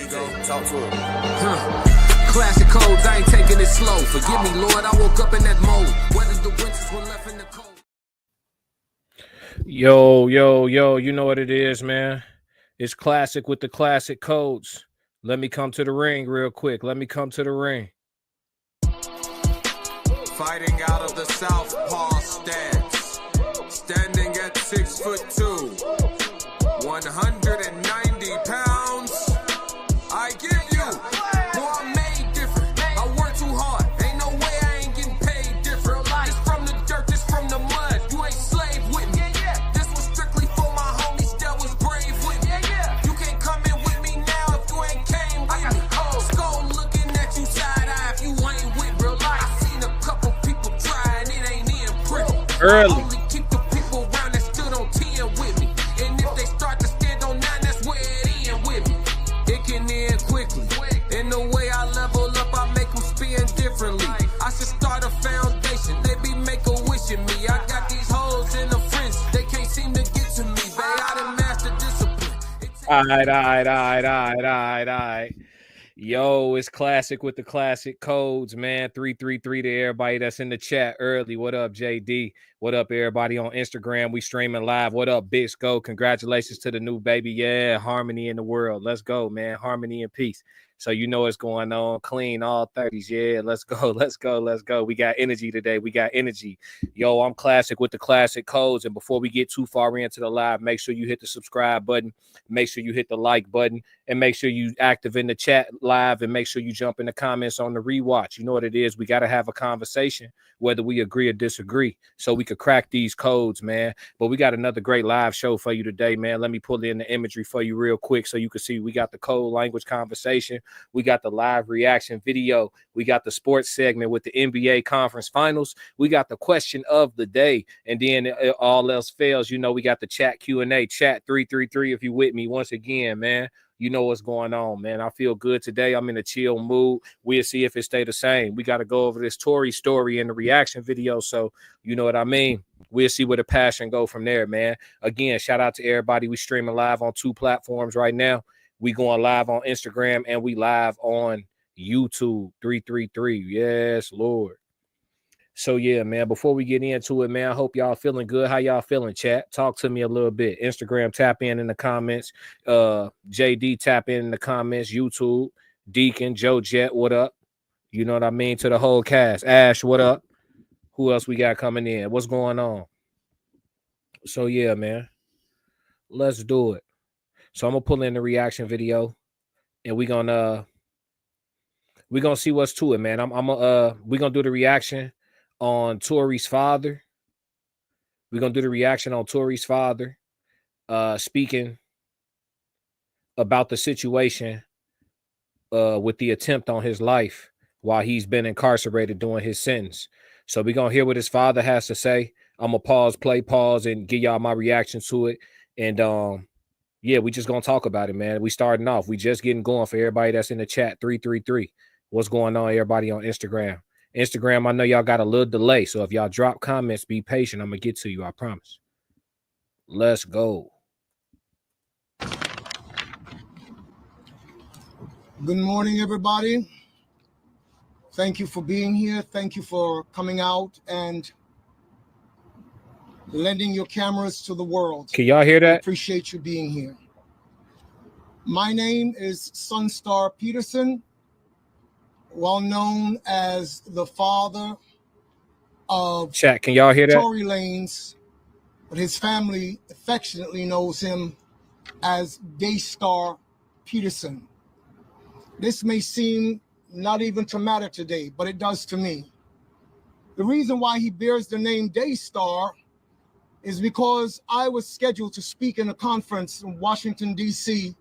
you go. Talk to him. Classic codes, I ain't taking it slow. Forgive me, Lord, I woke up in that mode. Whether the winters were left in the cold. Yo, you know what it is, man. It's classic with the classic codes. Let me come to the ring real quick. Let me come to the ring. Fighting out of the southpaw stance. Standing at 6'2", 190 pounds. I give you, boy, I'm made different. I work too hard. Ain't no way I ain't getting paid different. This from the dirt, this from the mud. You ain't slave with me. This was strictly for my homies that was brave with me. You can't come in with me now if you ain't came with me. Skull looking at you side eye if you ain't with real life. I seen a couple people try and it ain't in pretty. Early. I only keep the people around that stood on 10 with me. And if they start to stand on 9, that's where it end with me. It can end quickly. In the way I level up, I make them spin differently. I should start a foundation. They be make a wish in me. I got these hoes in the fence. They can't seem to get to me. Babe, I done mastered discipline. All right. Yo, it's classic with the classic codes, man. 333 to everybody that's in the chat early. What up, JD? What up, everybody on Instagram? We streaming live. What up, Bisco? Congratulations to the new baby. Yeah, harmony in the world. Let's go, man. Harmony and peace. So you know what's going on. Clean all 30s. Yeah, let's go. We got energy today. We got energy. Yo, I'm classic with the classic codes. And before we get too far into the live, make sure you hit the subscribe button. Make sure you hit the like button. And make sure you active in the chat live. And make sure you jump in the comments on the rewatch. You know what it is. We got to have a conversation, whether we agree or disagree, so we could crack these codes, man. But we got another great live show for you today, man. Let me pull in the imagery for you real quick so you can see we got the code language conversation. We got the live reaction video. We got the sports segment with the NBA conference finals. We got the question of the day. And then all else fails, you know, we got the chat Q&A. Chat 333 if you with me once again, man. You know what's going on, man. I feel good today. I'm in a chill mood. We'll see if it stay the same. We got to go over this Tory story in the reaction video. So you know what I mean? We'll see where the passion go from there, man. Again, shout out to everybody. We streaming live on 2 platforms right now. We going live on Instagram and we live on YouTube 333. Yes, Lord. So yeah, man, before we get into it, man, I hope y'all feeling good. How y'all feeling, chat? Talk to me a little bit. Instagram, tap in the comments. JD, tap in the comments. YouTube, Deacon, Joe Jet, what up? You know what I mean? To the whole cast. Ash, what up? Who else we got coming in? What's going on? So yeah, man, let's do it. So I'm gonna pull in the reaction video, and we're gonna see what's to it, man. We're gonna do the reaction on Tory's father. We're gonna do the reaction on Tory's father, speaking about the situation with the attempt on his life while he's been incarcerated doing his sentence. So we're gonna hear what his father has to say. I'm gonna pause, and give y'all my reaction to it. And yeah, we just gonna talk about it, man. We starting off. We just getting going for everybody that's in the chat. 333. What's going on, everybody on Instagram? I know y'all got a little delay, so if y'all drop comments, be patient. I'm gonna get to you, I promise. Let's go. Good morning, everybody. Thank you for being here. Thank you for coming out and lending your cameras to the world. Can y'all hear that? I appreciate you being here. My name is Sunstar Peterson, well known as the father of chat. Can y'all hear that? Tory Lanez, but his family affectionately knows him as Daystar Peterson. This may seem not even to matter today, but it does to me. The reason why he bears the name Daystar is because I was scheduled to speak in a conference in Washington, D.C.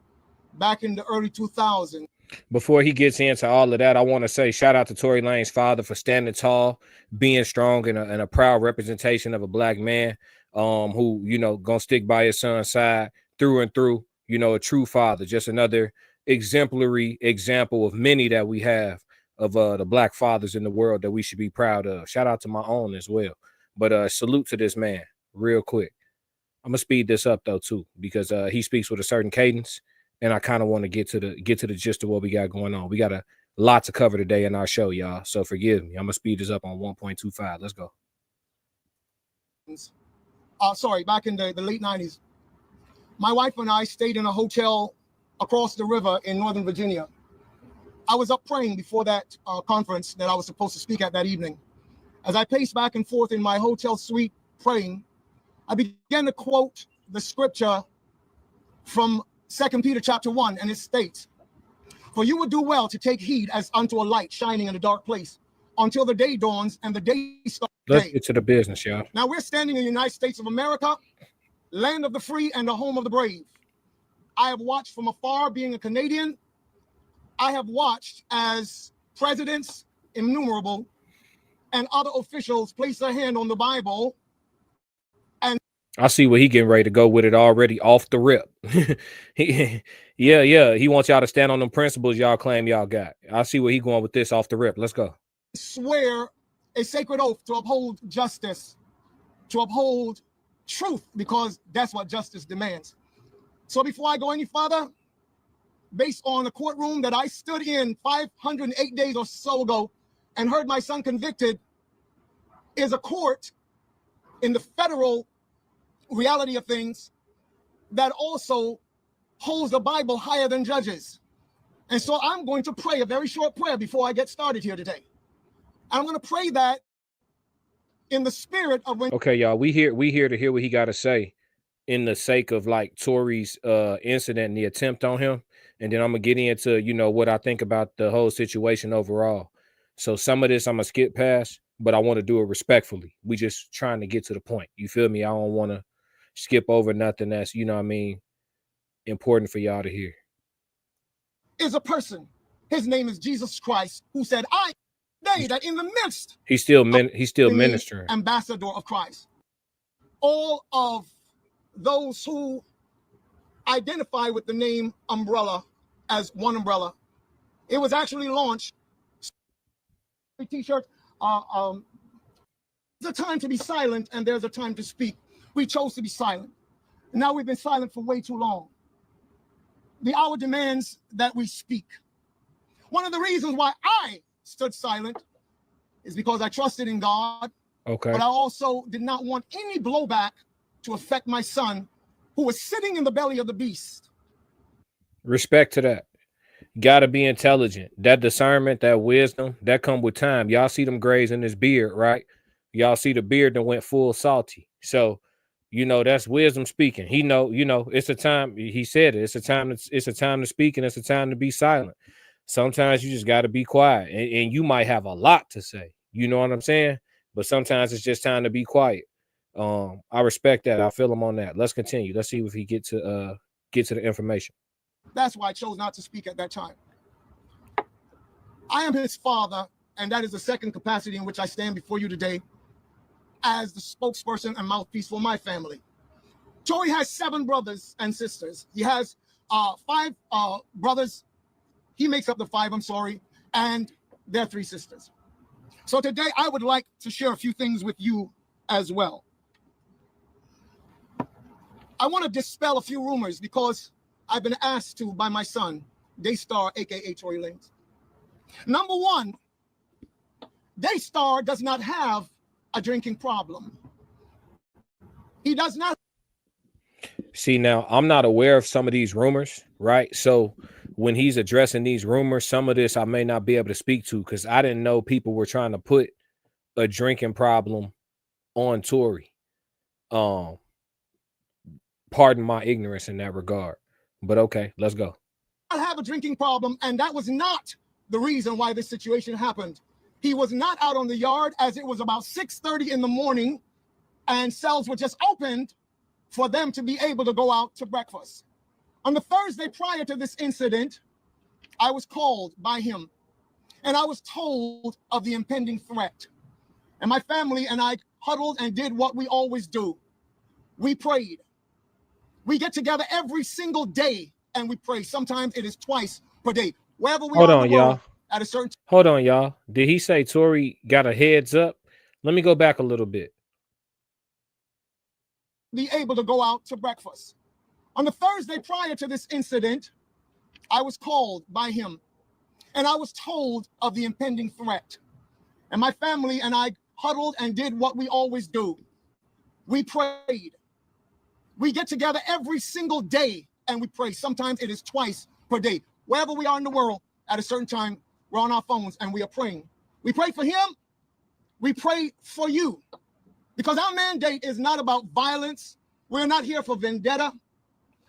back in the early 2000s. Before he gets into all of that, I want to say shout out to Tory Lanez's father for standing tall, being strong, and a proud representation of a black man who, you know, gonna stick by his son's side through and through. You know, a true father. Just another exemplary example of many that we have of the black fathers in the world that we should be proud of. Shout out to my own as well. But salute to this man real quick. I'm gonna speed this up though too, because he speaks with a certain cadence, and I kind of want to get to the gist of what we got going on. We got a lot to cover today in our show, y'all. So forgive me. I'm gonna speed this up on 1.25. Let's go. Sorry, back in the late 90s, my wife and I stayed in a hotel across the river in Northern Virginia. I was up praying before that conference that I was supposed to speak at that evening. As I paced back and forth in my hotel suite praying, I began to quote the scripture from 2 Peter chapter 1, and it states, "For you would do well to take heed as unto a light shining in a dark place until the day dawns and the day starts." Let's get to the business, y'all. Now we're standing in the United States of America, land of the free and the home of the brave. I have watched from afar, being a Canadian. I have watched as presidents, innumerable, and other officials place their hand on the Bible. And I see where he getting ready to go with it already off the rip. He wants y'all to stand on them principles y'all claim y'all got. I see where he going with this off the rip. Let's go. Swear a sacred oath to uphold justice, to uphold truth, because that's what justice demands. So before I go any further, based on the courtroom that I stood in 508 days or so ago and heard my son convicted, is a court in the federal reality of things that also holds the Bible higher than judges. And so I'm going to pray a very short prayer before I get started here today. I'm going to pray that in the spirit of when. Okay, y'all, we here to hear what he got to say in the sake of like Tory's incident and the attempt on him. And then I'm gonna get into, you know, what I think about the whole situation overall. So some of this I'm gonna skip past, but I want to do it respectfully. We just trying to get to the point. You feel me? I don't want to skip over nothing that's, you know what I mean, important for y'all to hear. Is a person. His name is Jesus Christ, who said, "I say that in the midst." He's still ministering. Ambassador of Christ. All of those who identify with the name umbrella as one umbrella. It was actually launched. T-shirt. There's a time to be silent and there's a time to speak. We chose to be silent. Now we've been silent for way too long. The hour demands that we speak. One of the reasons why I stood silent is because I trusted in God. Okay. But I also did not want any blowback to affect my son, who was sitting in the belly of the beast. Respect to that. Gotta be intelligent. That discernment, that wisdom, that come with time. Y'all see them grays in his beard, right? Y'all see the beard that went full salty. So, you know, that's wisdom speaking. He know, you know, it's a time. He said it. It's a time to speak, and it's a time to be silent. Sometimes you just gotta be quiet, and you might have a lot to say. You know what I'm saying? But sometimes it's just time to be quiet. I respect that. I feel him on that. Let's continue. Let's see if he get to the information. That's why I chose not to speak at that time. I am his father, and that is the second capacity in which I stand before you today as the spokesperson and mouthpiece for my family. Tory has 7 brothers and sisters. He has 5 brothers. He makes up the 5, I'm sorry, and their 3 sisters. So today I would like to share a few things with you as well. I want to dispel a few rumors because I've been asked to by my son, Daystar, aka Tory Lanez. Number 1, Daystar does not have a drinking problem. He does not. See, now I'm not aware of some of these rumors, right? So when he's addressing these rumors, some of this I may not be able to speak to because I didn't know people were trying to put a drinking problem on Tory. Pardon my ignorance in that regard, but okay, let's go. I have a drinking problem, and that was not the reason why this situation happened. He was not out on the yard, as it was about 6:30 in the morning, and cells were just opened for them to be able to go out to breakfast. On the Thursday prior to this incident, I was called by him, and I was told of the impending threat. And my family and I huddled and did what we always do. We prayed. We get together every single day and we pray. Sometimes it is twice per day. Wherever we Hold are on, in the world, y'all. at a certain time. Hold on, y'all. Did he say Tory got a heads up? Let me go back a little bit. Be able to go out to breakfast. On the Thursday prior to this incident, I was called by him, and I was told of the impending threat. And my family and I huddled and did what we always do. We prayed. We get together every single day and we pray. Sometimes it is twice per day. Wherever we are in the world, at a certain time, we're on our phones and we are praying. We pray for him. We pray for you. Because our mandate is not about violence. We're not here for vendetta.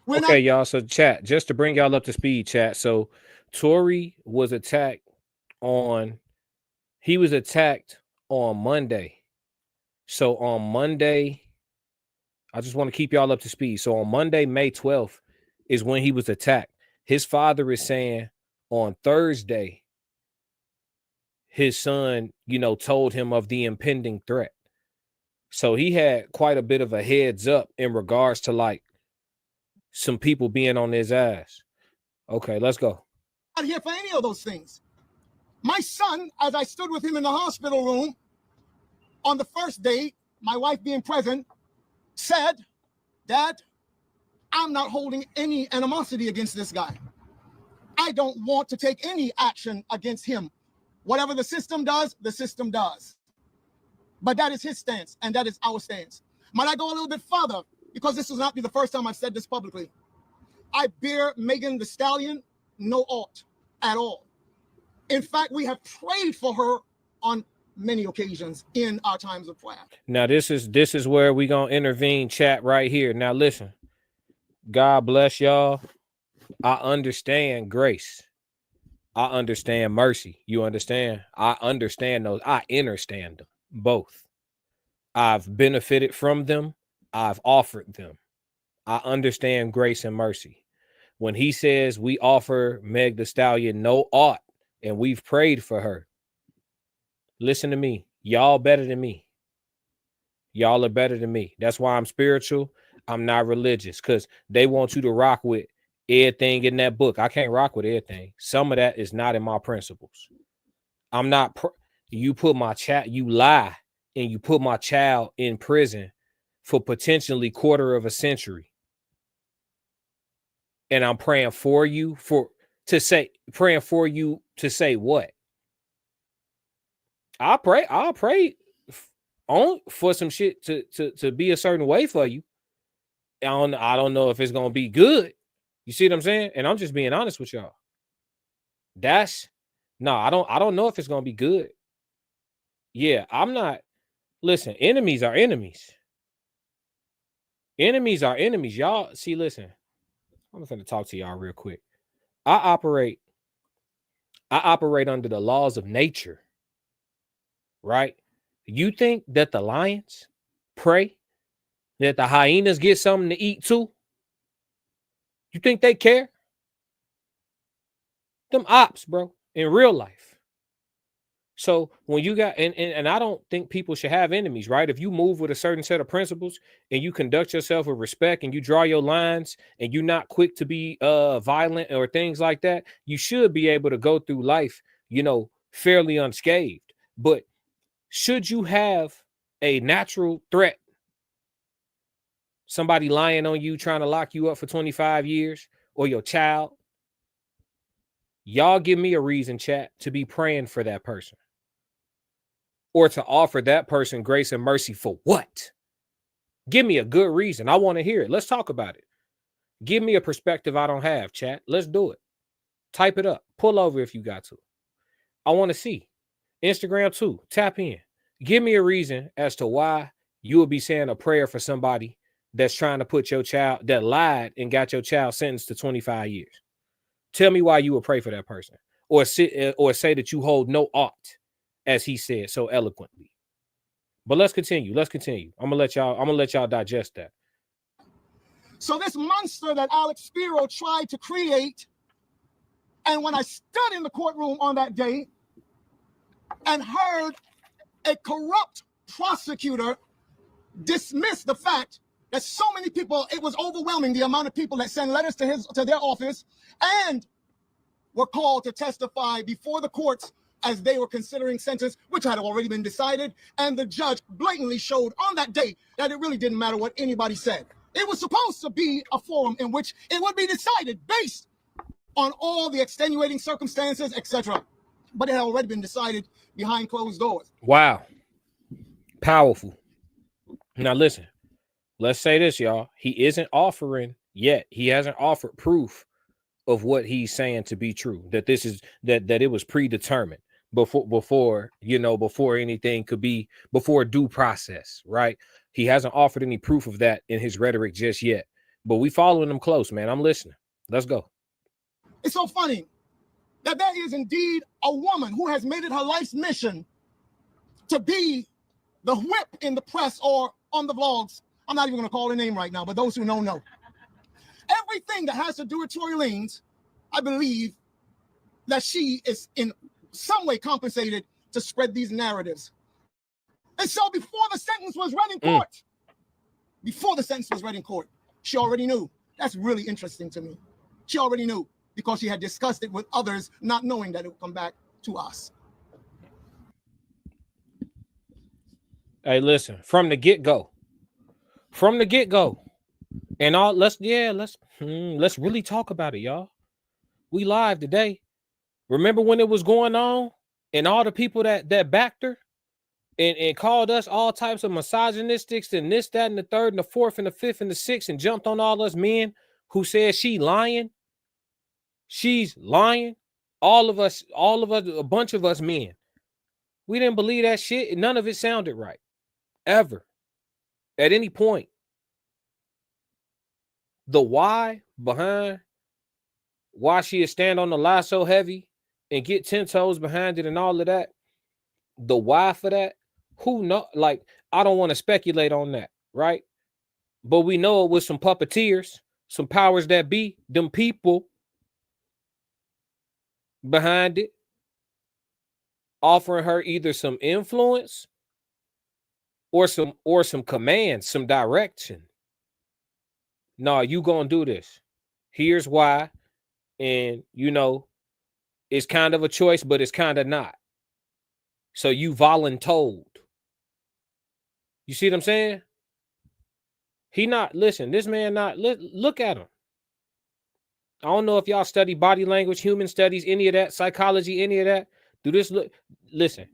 Okay, y'all. So chat, just to bring y'all up to speed, chat. So Tory was attacked on Monday. So on Monday, I just want to keep y'all up to speed. So on Monday, May 12th is when he was attacked. His father is saying on Thursday, his son, told him of the impending threat. So he had quite a bit of a heads up in regards to like some people being on his ass. Okay, let's go. Not here for any of those things. My son, as I stood with him in the hospital room on the first day, my wife being present, said, Dad, I'm not holding any animosity against this guy. I don't want to take any action against him. Whatever the system does, the system does. But that is his stance, and that is our stance. Might I go a little bit further? Because this will not be the first time I've said this publicly. I bear Megan Thee Stallion no ought at all. In fact, we have prayed for her on many occasions in our times of prayer. Now, this is where we're going to intervene, chat, right here. Now, listen. God bless y'all. I understand grace. I understand mercy. You understand? I understand those. I understand them both. I've benefited from them. I've offered them. I understand grace and mercy. When he says we offer Meg Thee Stallion no ought and we've prayed for her, listen to me. Y'all better than me. Y'all are better than me. That's why I'm spiritual. I'm not religious, because they want you to rock with everything in that book. I can't rock with everything. Some of that is not in my principles. I'm not. You put my child, you lie, and you put my child in prison for potentially quarter of a century. And I'm praying for you to say what? I'll pray on for some shit to be a certain way for you. I don't know if it's gonna be good. You see what I'm saying? And I'm just being honest with y'all. I don't know if it's gonna be good. Yeah, I'm not. Listen, enemies are enemies. Enemies are enemies. Y'all see, listen. I'm going to talk to y'all real quick. I operate under the laws of nature. Right? You think that the lions pray? That the hyenas get something to eat too? You think they care? Them ops, bro, in real life. So when you got, and I don't think people should have enemies, right? If you move with a certain set of principles and you conduct yourself with respect and you draw your lines and you're not quick to be violent or things like that, you should be able to go through life, fairly unscathed. But should you have a natural threat, somebody lying on you, trying to lock you up for 25 years, or your child, y'all give me a reason, chat, to be praying for that person. Or to offer that person grace and mercy for what? Give me a good reason. I want to hear it. Let's talk about it. Give me a perspective I don't have, chat. Let's do it. Type it up. Pull over if you got to. I want to see. Instagram too. Tap in. Give me a reason as to why you would be saying a prayer for somebody that's trying to put your child, that lied and got your child sentenced to 25 years. Tell me why you would pray for that person. Or say that you hold no ought, as he said so eloquently. But let's continue. I'm gonna let y'all digest that. So this monster that Alex Spiro tried to create, and when I stood in the courtroom on that day and heard a corrupt prosecutor dismiss the fact that so many people, it was overwhelming the amount of people that sent letters to their office and were called to testify before the courts as they were considering sentence, which had already been decided. And the judge blatantly showed on that day that it really didn't matter what anybody said. It was supposed to be a forum in which it would be decided based on all the extenuating circumstances, etc. But it had already been decided behind closed doors. Wow. Powerful. Now listen, let's say this, y'all. He isn't offering yet. He hasn't offered proof of what he's saying to be true, that this is that it was predetermined before anything could be, before due process, right? He hasn't offered any proof of that in his rhetoric just yet, but we following him close, man. I'm listening. Let's go. It's so funny that there is indeed a woman who has made it her life's mission to be the whip in the press or on the vlogs. I'm not even going to call her name right now, but those who know. Everything that has to do with Tory Lanez, I believe that she is in some way compensated to spread these narratives. And so before the sentence was read in court, she already knew. That's really interesting to me. She already knew because she had discussed it with others, not knowing that it would come back to us. Hey, listen, from the get-go. And all let's really talk about it, y'all. We live today. Remember when it was going on and all the people that backed her and called us all types of misogynistics and this, that, and the third, and the fourth, and the fifth, and the sixth, and jumped on all us men who said she lying. She's lying. All of us, a bunch of us men. We didn't believe that shit. None of it sounded right. Ever. At any point. The why behind why she is stand on the lie so heavy and get 10 toes behind it and all of that, the why for that, who know? Like, I don't want to speculate on that, right? But we know it was some puppeteers, some powers that be, them people behind it, offering her either some influence or some command, some direction. No, you gonna do this. Here's why. And it's kind of a choice, but it's kind of not. So you voluntold. You see what I'm saying? This man look at him. I don't know if y'all study body language, human studies, any of that, psychology, any of that. Do this look? Listen,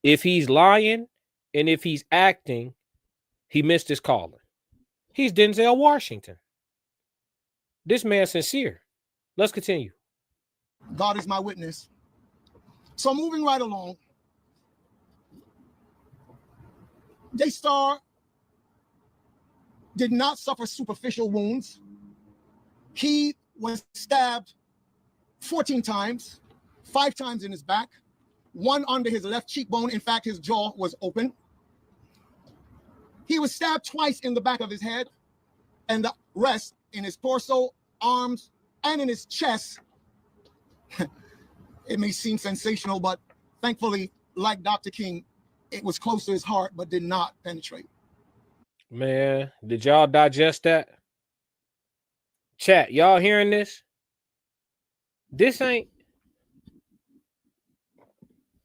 if he's lying and if he's acting, he missed his calling. He's Denzel Washington. This man's sincere. Let's continue. God is my witness. So moving right along, Daystar did not suffer superficial wounds. He was stabbed 14 times, 5 times in his back, 1 under his left cheekbone. In fact, his jaw was open. He was stabbed twice in the back of his head, and the rest in his torso, arms, and in his chest. It may seem sensational, but thankfully, like Dr. King, it was close to his heart, but did not penetrate. Man, did y'all digest that? Chat, y'all hearing this? I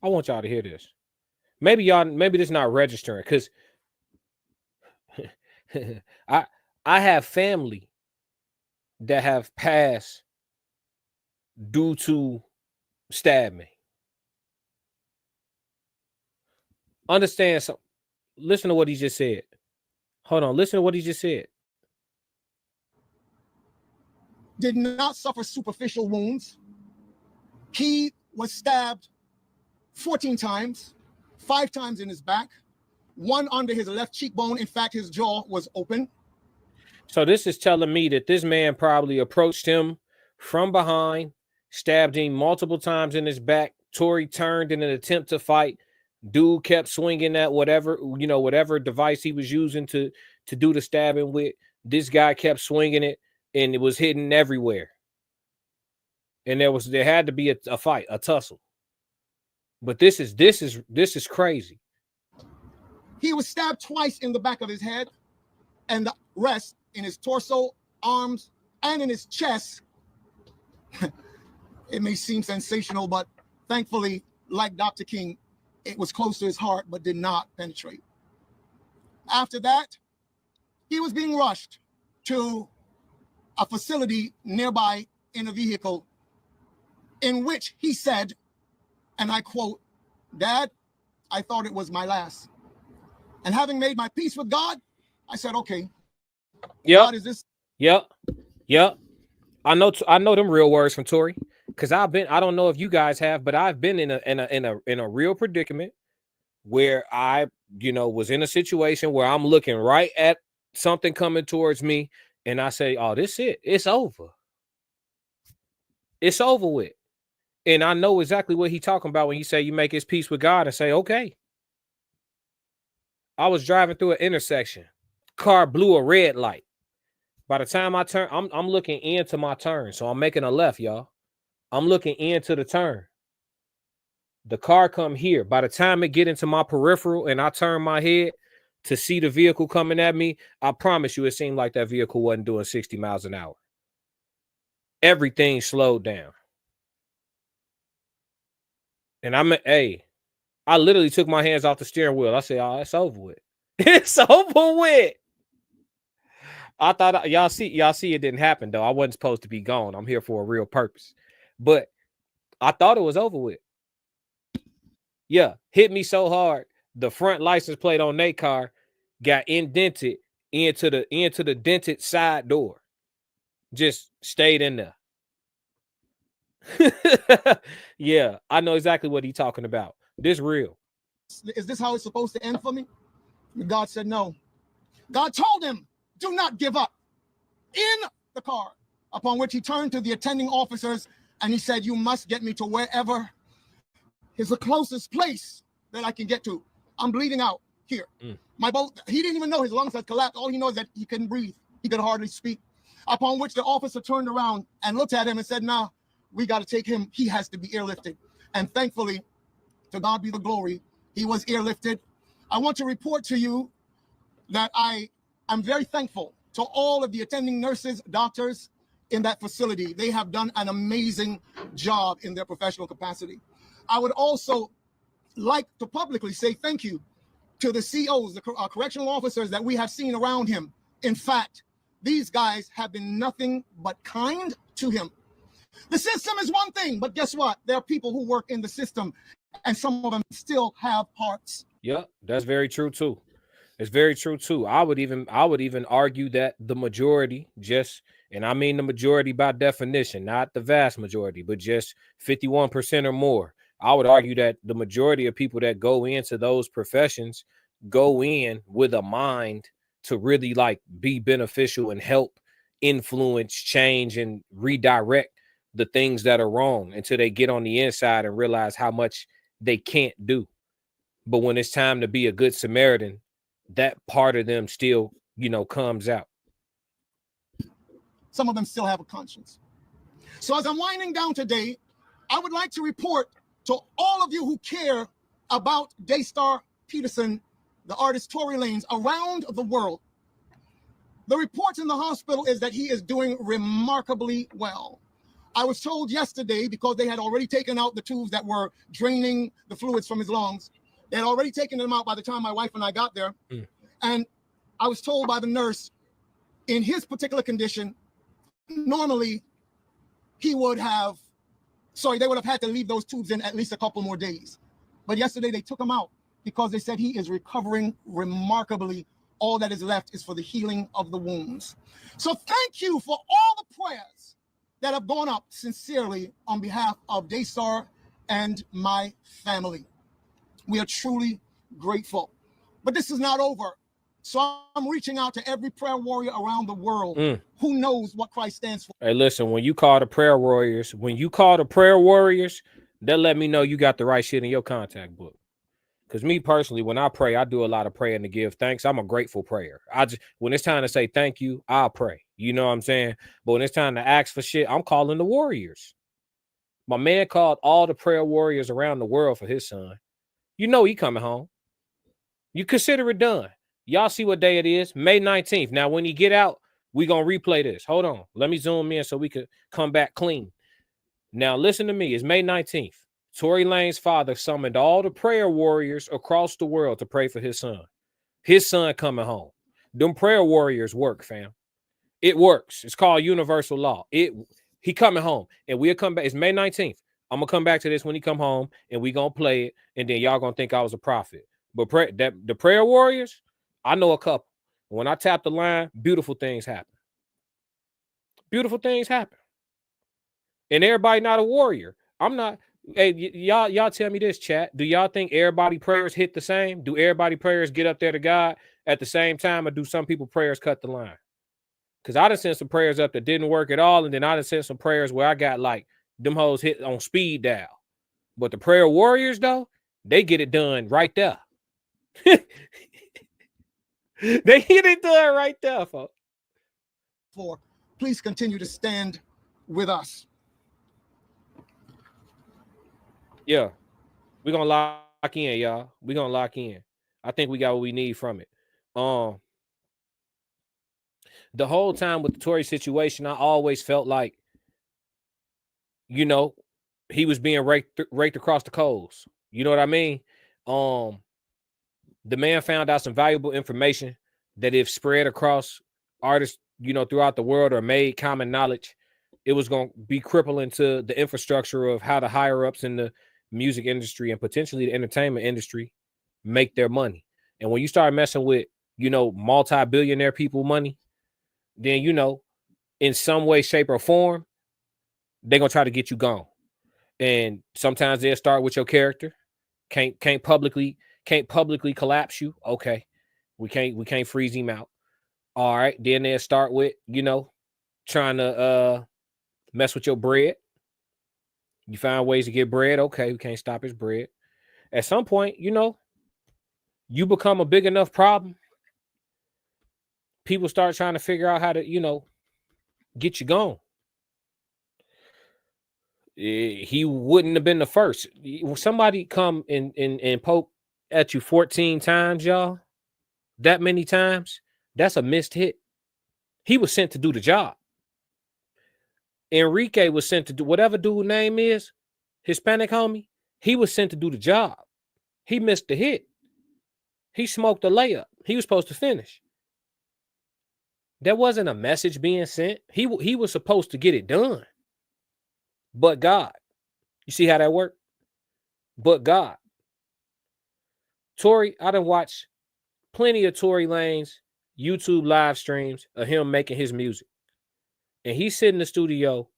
want y'all to hear this. Maybe this not registering, because I have family that have passed due to stabbing. Understand something. Listen to what he just said. Hold on. Listen to what he just said. Did not suffer superficial wounds. He was stabbed 14 times, 5 times in his back, 1 under his left cheekbone. In fact, his jaw was open. So this is telling me that this man probably approached him from behind, stabbed him multiple times in his back. Tory turned in an attempt to fight. Dude kept swinging at whatever device he was using to do the stabbing with. This guy kept swinging it, and it was hidden everywhere. And there had to be a fight, a tussle. But this is crazy. He was stabbed twice in the back of his head, and the rest in his torso, arms, and in his chest. It may seem sensational, but thankfully, like Dr. King, it was close to his heart, but did not penetrate. After that, he was being rushed to a facility nearby in a vehicle in which he said, and I quote, "Dad, I thought it was my last. And having made my peace with God, I said, okay, God, is this?" Yep. I know them real words from Tory, because I don't know if you guys have, but I've been in a real predicament where I, was in a situation where I'm looking right at something coming towards me, and I say, "Oh, this it. It's over. It's over with." And I know exactly what he's talking about when he say you make his peace with God and say, okay. I was driving through an intersection. Car blew a red light. By the time I turn, I'm looking into my turn. So I'm making a left, y'all. I'm looking into the turn. The car come here. By the time it get into my peripheral and I turn my head to see the vehicle coming at me, I promise you it seemed like that vehicle wasn't doing 60 miles an hour. Everything slowed down. And I literally took my hands off the steering wheel. I said, "Oh, it's over with. It's over with." I thought y'all see it didn't happen though. I wasn't supposed to be gone. I'm here for a real purpose. But I thought it was over with. Yeah, hit me so hard. The front license plate on their car got indented into the dented side door. Just stayed in there. Yeah, I know exactly what he's talking about. This real. Is this how it's supposed to end for me? God said no. God told him, "Do not give up," in the car, upon which he turned to the attending officers and he said, "You must get me to wherever is the closest place that I can get to. I'm bleeding out here." My boat, he didn't even know his lungs had collapsed. All he knows is that he couldn't breathe. He could hardly speak. Upon which the officer turned around and looked at him and said, "Nah, we got to take him. He has to be airlifted." And thankfully, to God be the glory, he was airlifted. I want to report to you that I am very thankful to all of the attending nurses, doctors in that facility. They have done an amazing job in their professional capacity. I would also like to publicly say thank you to the COs, the correctional officers that we have seen around him. In fact, these guys have been nothing but kind to him. The system is one thing, but guess what? There are people who work in the system, and some of them still have hearts. Yeah, that's very true too. It's very true too. I would even argue that the majority, and I mean the majority by definition, not the vast majority, but just 51% or more. I would argue that the majority of people that go into those professions go in with a mind to really be beneficial and help influence, change, and redirect the things that are wrong until they get on the inside and realize how much they can't do. But when it's time to be a good Samaritan, that part of them still, comes out. Some of them still have a conscience. So as I'm winding down today, I would like to report to all of you who care about Daystar Peterson, the artist Tory Lanez, around the world. The reports in the hospital is that he is doing remarkably well. I was told yesterday, because they had already taken out the tubes that were draining the fluids from his lungs. They had already taken them out by the time my wife and I got there. And I was told by the nurse, in his particular condition, normally they would have had to leave those tubes in at least a couple more days. But yesterday they took him out because they said he is recovering remarkably. All that is left is for the healing of the wounds. So thank you for all the prayers that have gone up sincerely on behalf of Daystar and my family. We are truly grateful. But this is not over. So I'm reaching out to every prayer warrior around the world who knows what Christ stands for. Hey, listen, when you call the prayer warriors, they'll let me know you got the right shit in your contact book. Because me personally, when I pray, I do a lot of praying to give thanks. I'm a grateful prayer. When it's time to say thank you, I'll pray. You know what I'm saying? But when it's time to ask for shit, I'm calling the warriors. My man called all the prayer warriors around the world for his son. You know he coming home. You consider it done. Y'all see what day it is? May 19th. Now, when he get out, we going to replay this. Hold on. Let me zoom in so we could come back clean. Now, listen to me. It's May 19th. Tory Lanez's father summoned all the prayer warriors across the world to pray for his son. His son coming home. Them prayer warriors work, fam. It works. It's called universal law. He coming home. And we'll come back. It's May 19th. I'm gonna come back to this when he come home, and we gonna play it, and then y'all gonna think I was a prophet. But the prayer warriors, I know a couple. When I tap the line, beautiful things happen. Beautiful things happen. And everybody not a warrior. I'm not. Hey, y'all tell me this, chat. Do y'all think everybody prayers hit the same? Do everybody prayers get up there to God at the same time, or do some people prayers cut the line? Because I done sent some prayers up that didn't work at all, and then I done sent some prayers where I got like them hoes hit on speed dial. But the prayer warriors, though, they get it done right there. They get it done right there, folks. Please continue to stand with us. Yeah, we're gonna lock in, y'all. We're gonna lock in. I think we got what we need from it. The whole time with the Tory situation, I always felt like, you know, he was being raked across the coals. You know what I mean? The man found out some valuable information that if spread across artists, you know, throughout the world or made common knowledge, it was going to be crippling to the infrastructure of how the higher ups in the music industry and potentially the entertainment industry make their money. And when you start messing with, you know, multi-billionaire people money, then, you know, in some way, shape, or form, they're going to try to get you gone. And sometimes they'll start with your character. Can't publicly collapse you. Okay. We can't freeze him out. All right. Then they'll start with, you know, trying to mess with your bread. You find ways to get bread. Okay, we can't stop his bread. At some point, you know, you become a big enough problem. People start trying to figure out how to, you know, get you gone. He wouldn't have been the first. When somebody come and poke at you 14 times, y'all, that many times, that's a missed hit. He was sent to do the job. Enrique was sent to do whatever dude's name is, Hispanic homie. He was sent to do the job. He missed the hit. He smoked a layup. He was supposed to finish. There wasn't a message being sent. He was supposed to get it done. But God. You see how that worked? But God. Tory, I done watched plenty of Tory Lanez YouTube live streams of him making his music. And he sit in the studio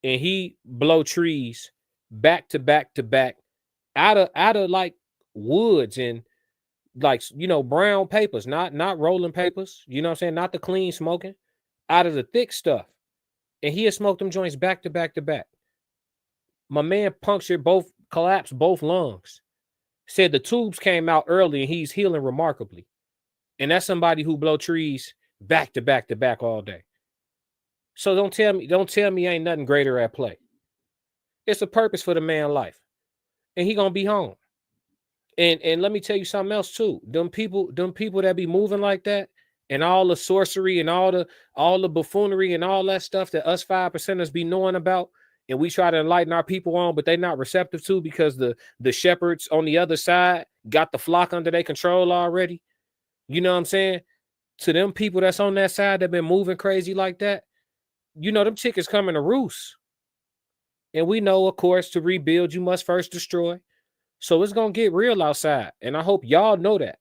and he blow trees back to back to back out of like woods and like, you know, brown papers, not rolling papers, you know what I'm saying? Not the clean smoking, out of the thick stuff. And he had smoked them joints back to back to back. My man collapsed both lungs. Said the tubes came out early and he's healing remarkably. And that's somebody who blow trees back to back to back all day. So don't tell me ain't nothing greater at play. It's a purpose for the man's life. And he gonna be home. And let me tell you something else too. Them people that be moving like that, and all the sorcery and all the buffoonery and all that stuff that us 5%ers be knowing about, and we try to enlighten our people on, but they're not receptive to because the shepherds on the other side got the flock under their control already. You know what I'm saying? To them people that's on that side that been moving crazy like that, you know, them chickens coming to roost. And we know, of course, to rebuild, you must first destroy. So it's going to get real outside. And I hope y'all know that.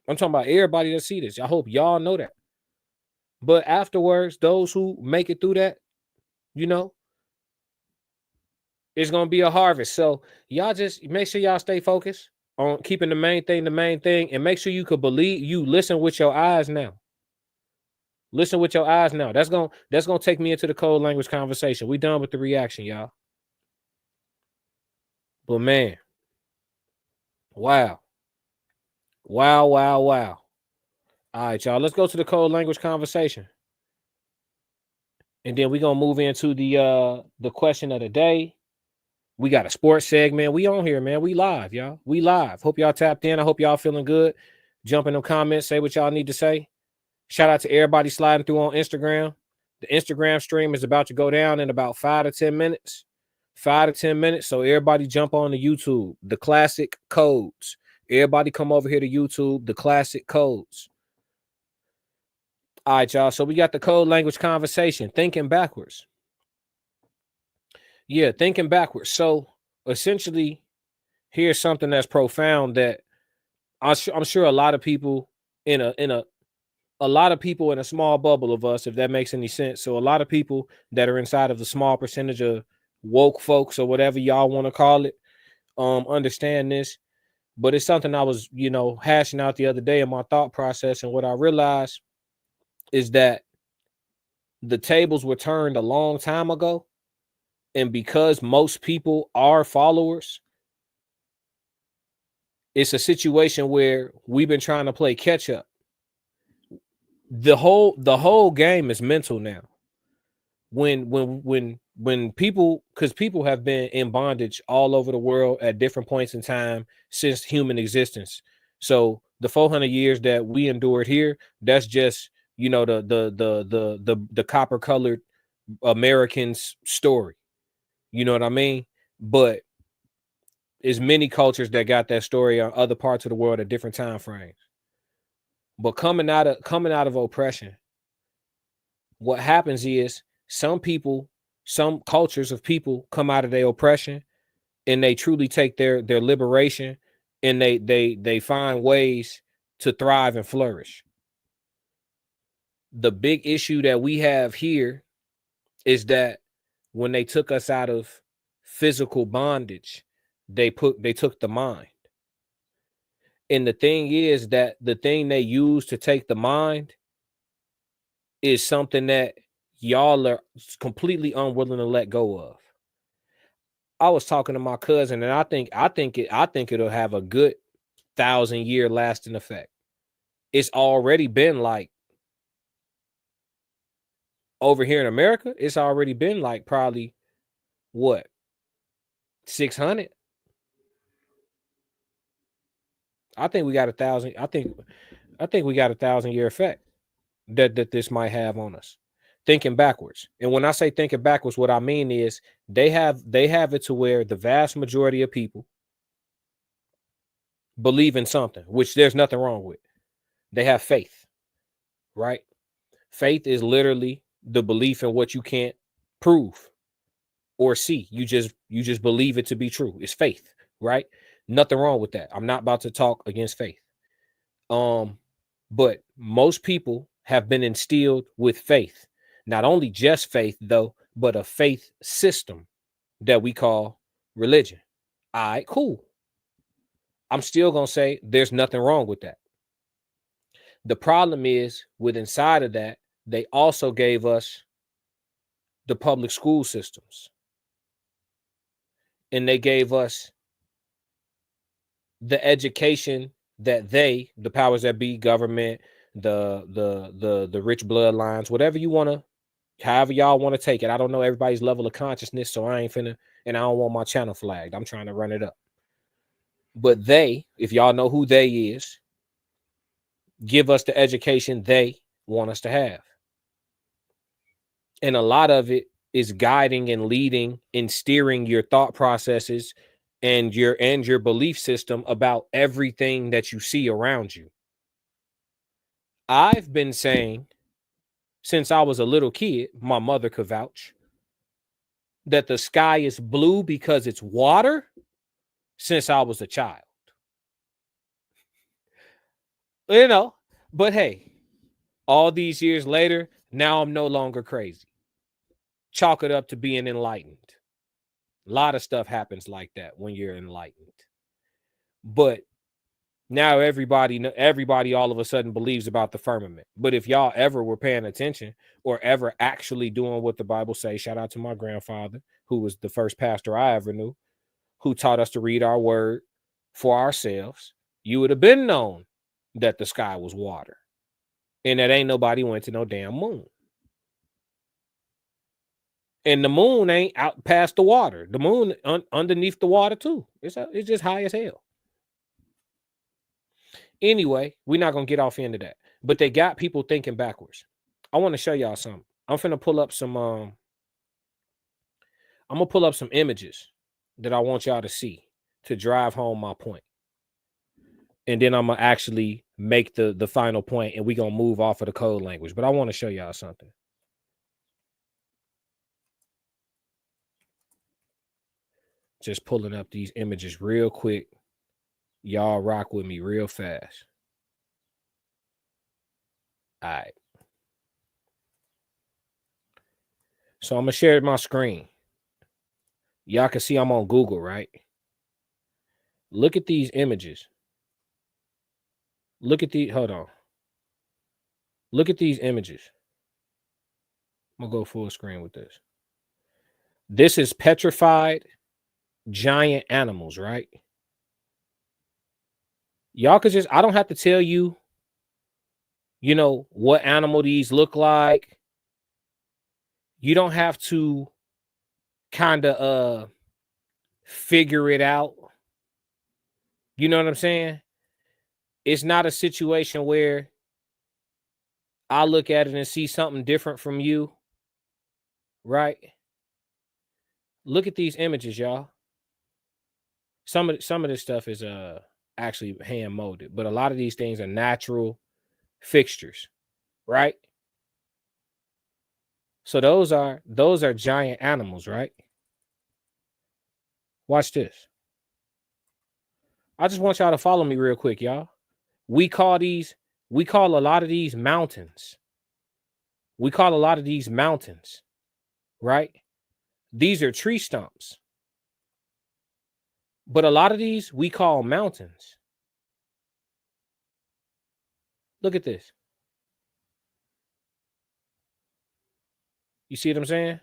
I'm talking about everybody that see this. I hope y'all know that. But afterwards, those who make it through that, you know, it's going to be a harvest. So y'all just make sure y'all stay focused on keeping the main thing, and make sure you could believe, you listen with your eyes now. Listen with your eyes now. That's gonna take me into the code language conversation. We done with the reaction, y'all. But man, wow. All right, y'all. Let's go to the code language conversation. And then we're gonna move into the question of the day. We got a sports segment. We on here, man. We live, y'all. We live. Hope y'all tapped in. I hope y'all feeling good. Jump in the comments, say what y'all need to say. Shout out to everybody sliding through on Instagram. The Instagram stream is about to go down in about 5 to 10 minutes. 5 to 10 minutes. So everybody jump on the YouTube. The Classic Codes. Everybody come over here to YouTube. The Classic Codes. All right, y'all. So we got the code language conversation. Thinking backwards. Yeah, thinking backwards. So essentially, here's something that's profound that I'm sure a lot of people in a lot of people in a small bubble of us, if that makes any sense. So a lot of people that are inside of the small percentage of woke folks or whatever y'all want to call it, understand this. But it's something I was, hashing out the other day in my thought process, and what I realized is that the tables were turned a long time ago, and because most people are followers, it's a situation where we've been trying to play catch up. The whole game is mental now. When people, because people have been in bondage all over the world at different points in time since human existence. So the 400 years that we endured here, that's just the copper colored Americans story. You know what I mean? But there's many cultures that got that story on other parts of the world at different time frames. But coming out of oppression, what happens is some cultures of people come out of their oppression and they truly take their liberation, and they find ways to thrive and flourish. The big issue that we have here is that when they took us out of physical bondage, they took the mind. And the thing is that the thing they use to take the mind is something that y'all are completely unwilling to let go of. I was talking to my cousin, and I think it'll have a good 1,000-year lasting effect. It's already been like, over here in America, it's already been like probably what, 600. I think we got 1,000. I think we got 1,000-year effect that this might have on us. Thinking backwards. And when I say thinking backwards, what I mean is they have it to where the vast majority of people believe in something, which there's nothing wrong with. They have faith, right? Faith is literally the belief in what you can't prove or see. You just believe it to be true. It's faith, right? Nothing wrong with that. I'm not about to talk against faith. But most people have been instilled with faith. Not only just faith, though, but a faith system that we call religion. All right, cool. I'm still going to say there's nothing wrong with that. The problem is, with inside of that, they also gave us the public school systems. And they gave us the education that the powers that be, government, the rich bloodlines, whatever you want to, however y'all want to take it. I don't know everybody's level of consciousness, so I ain't finna, and I don't want my channel flagged. I'm trying to run it up. But if y'all know who they is, give us the education they want us to have. And a lot of it is guiding and leading and steering your thought processes and your belief system about everything that you see around you. I've been saying since I was a little kid, my mother could vouch, that the sky is blue because it's water since I was a child. But hey, all these years later, now I'm no longer crazy. Chalk it up to being enlightened. A lot of stuff happens like that when you're enlightened. But now everybody all of a sudden believes about the firmament. But if y'all ever were paying attention or ever actually doing what the Bible says, shout out to my grandfather, who was the first pastor I ever knew, who taught us to read our word for ourselves, you would have been known that the sky was water and that ain't nobody went to no damn moon. And the moon ain't out past the water. The moon underneath the water too. It's just high as hell. Anyway, we're not going to get off into that. But they got people thinking backwards. I want to show y'all something. I'm finna pull up some I'm going to pull up some images that I want y'all to see to drive home my point. And then I'm going to actually make the final point, and we're going to move off of the code language. But I want to show y'all something. Just pulling up these images real quick. Y'all rock with me real fast. All right. So I'm going to share my screen. Y'all can see I'm on Google, right? Look at these images. Look at the, hold on. Look at these images. I'm going to go full screen with this. This is petrified giant animals, right? Y'all could just, I don't have to tell you, you know, what animal these look like. You don't have to kind of figure it out. You know what I'm saying? It's not a situation where I look at it and see something different from you, right? Look at these images, y'all. Some of this stuff is actually hand molded, but a lot of these things are natural fixtures, right? So those are giant animals, right? Watch this. I just want y'all to follow me real quick, y'all. We call a lot of these mountains. We call a lot of these mountains, right? These are tree stumps. But a lot of these we call mountains. Look at this. You see what I'm saying?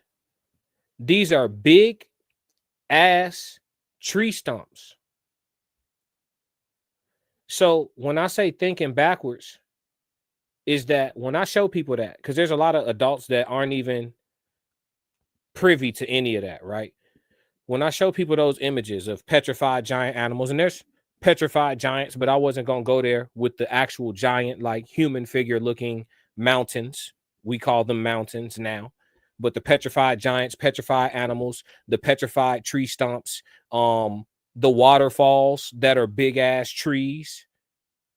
These are big ass tree stumps. So when I say thinking backwards, is that when I show people that, because there's a lot of adults that aren't even privy to any of that, right? When I show people those images of petrified giant animals, and there's petrified giants, but I wasn't going to go there with the actual giant, like human figure looking mountains. We call them mountains now, but the petrified giants, petrified animals, the petrified tree stumps, the waterfalls that are big ass trees,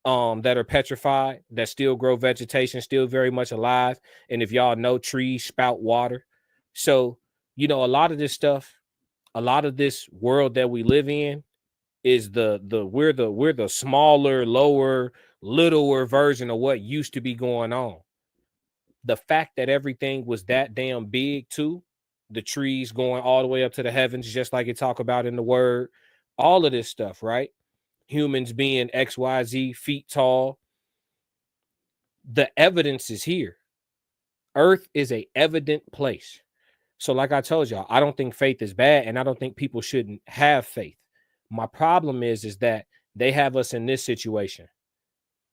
that are petrified, that still grow vegetation, still very much alive. And if y'all know, trees spout water. So, you know, a lot of this stuff, a lot of this world that we live in is we're the smaller, lower, littler version of what used to be going on. The fact that everything was that damn big too, the trees going all the way up to the heavens, just like it talk about in the word, all of this stuff, right? Humans being XYZ feet tall. The evidence is here. Earth is a evident place. So like I told y'all, I don't think faith is bad, and I don't think people shouldn't have faith. My problem is that they have us in this situation.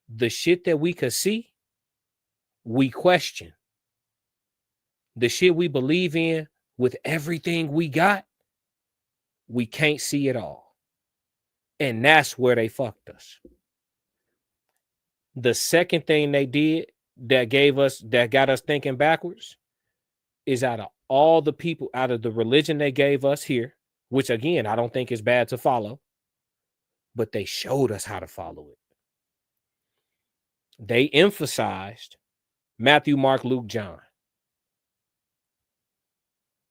The shit that we could see, we question. The shit we believe in with everything we got, we can't see it all. And that's where they fucked us. The second thing they did that got us thinking backwards is out of all the people, out of the religion they gave us here, which again, I don't think is bad to follow, but they showed us how to follow it. They emphasized Matthew, Mark, Luke, John.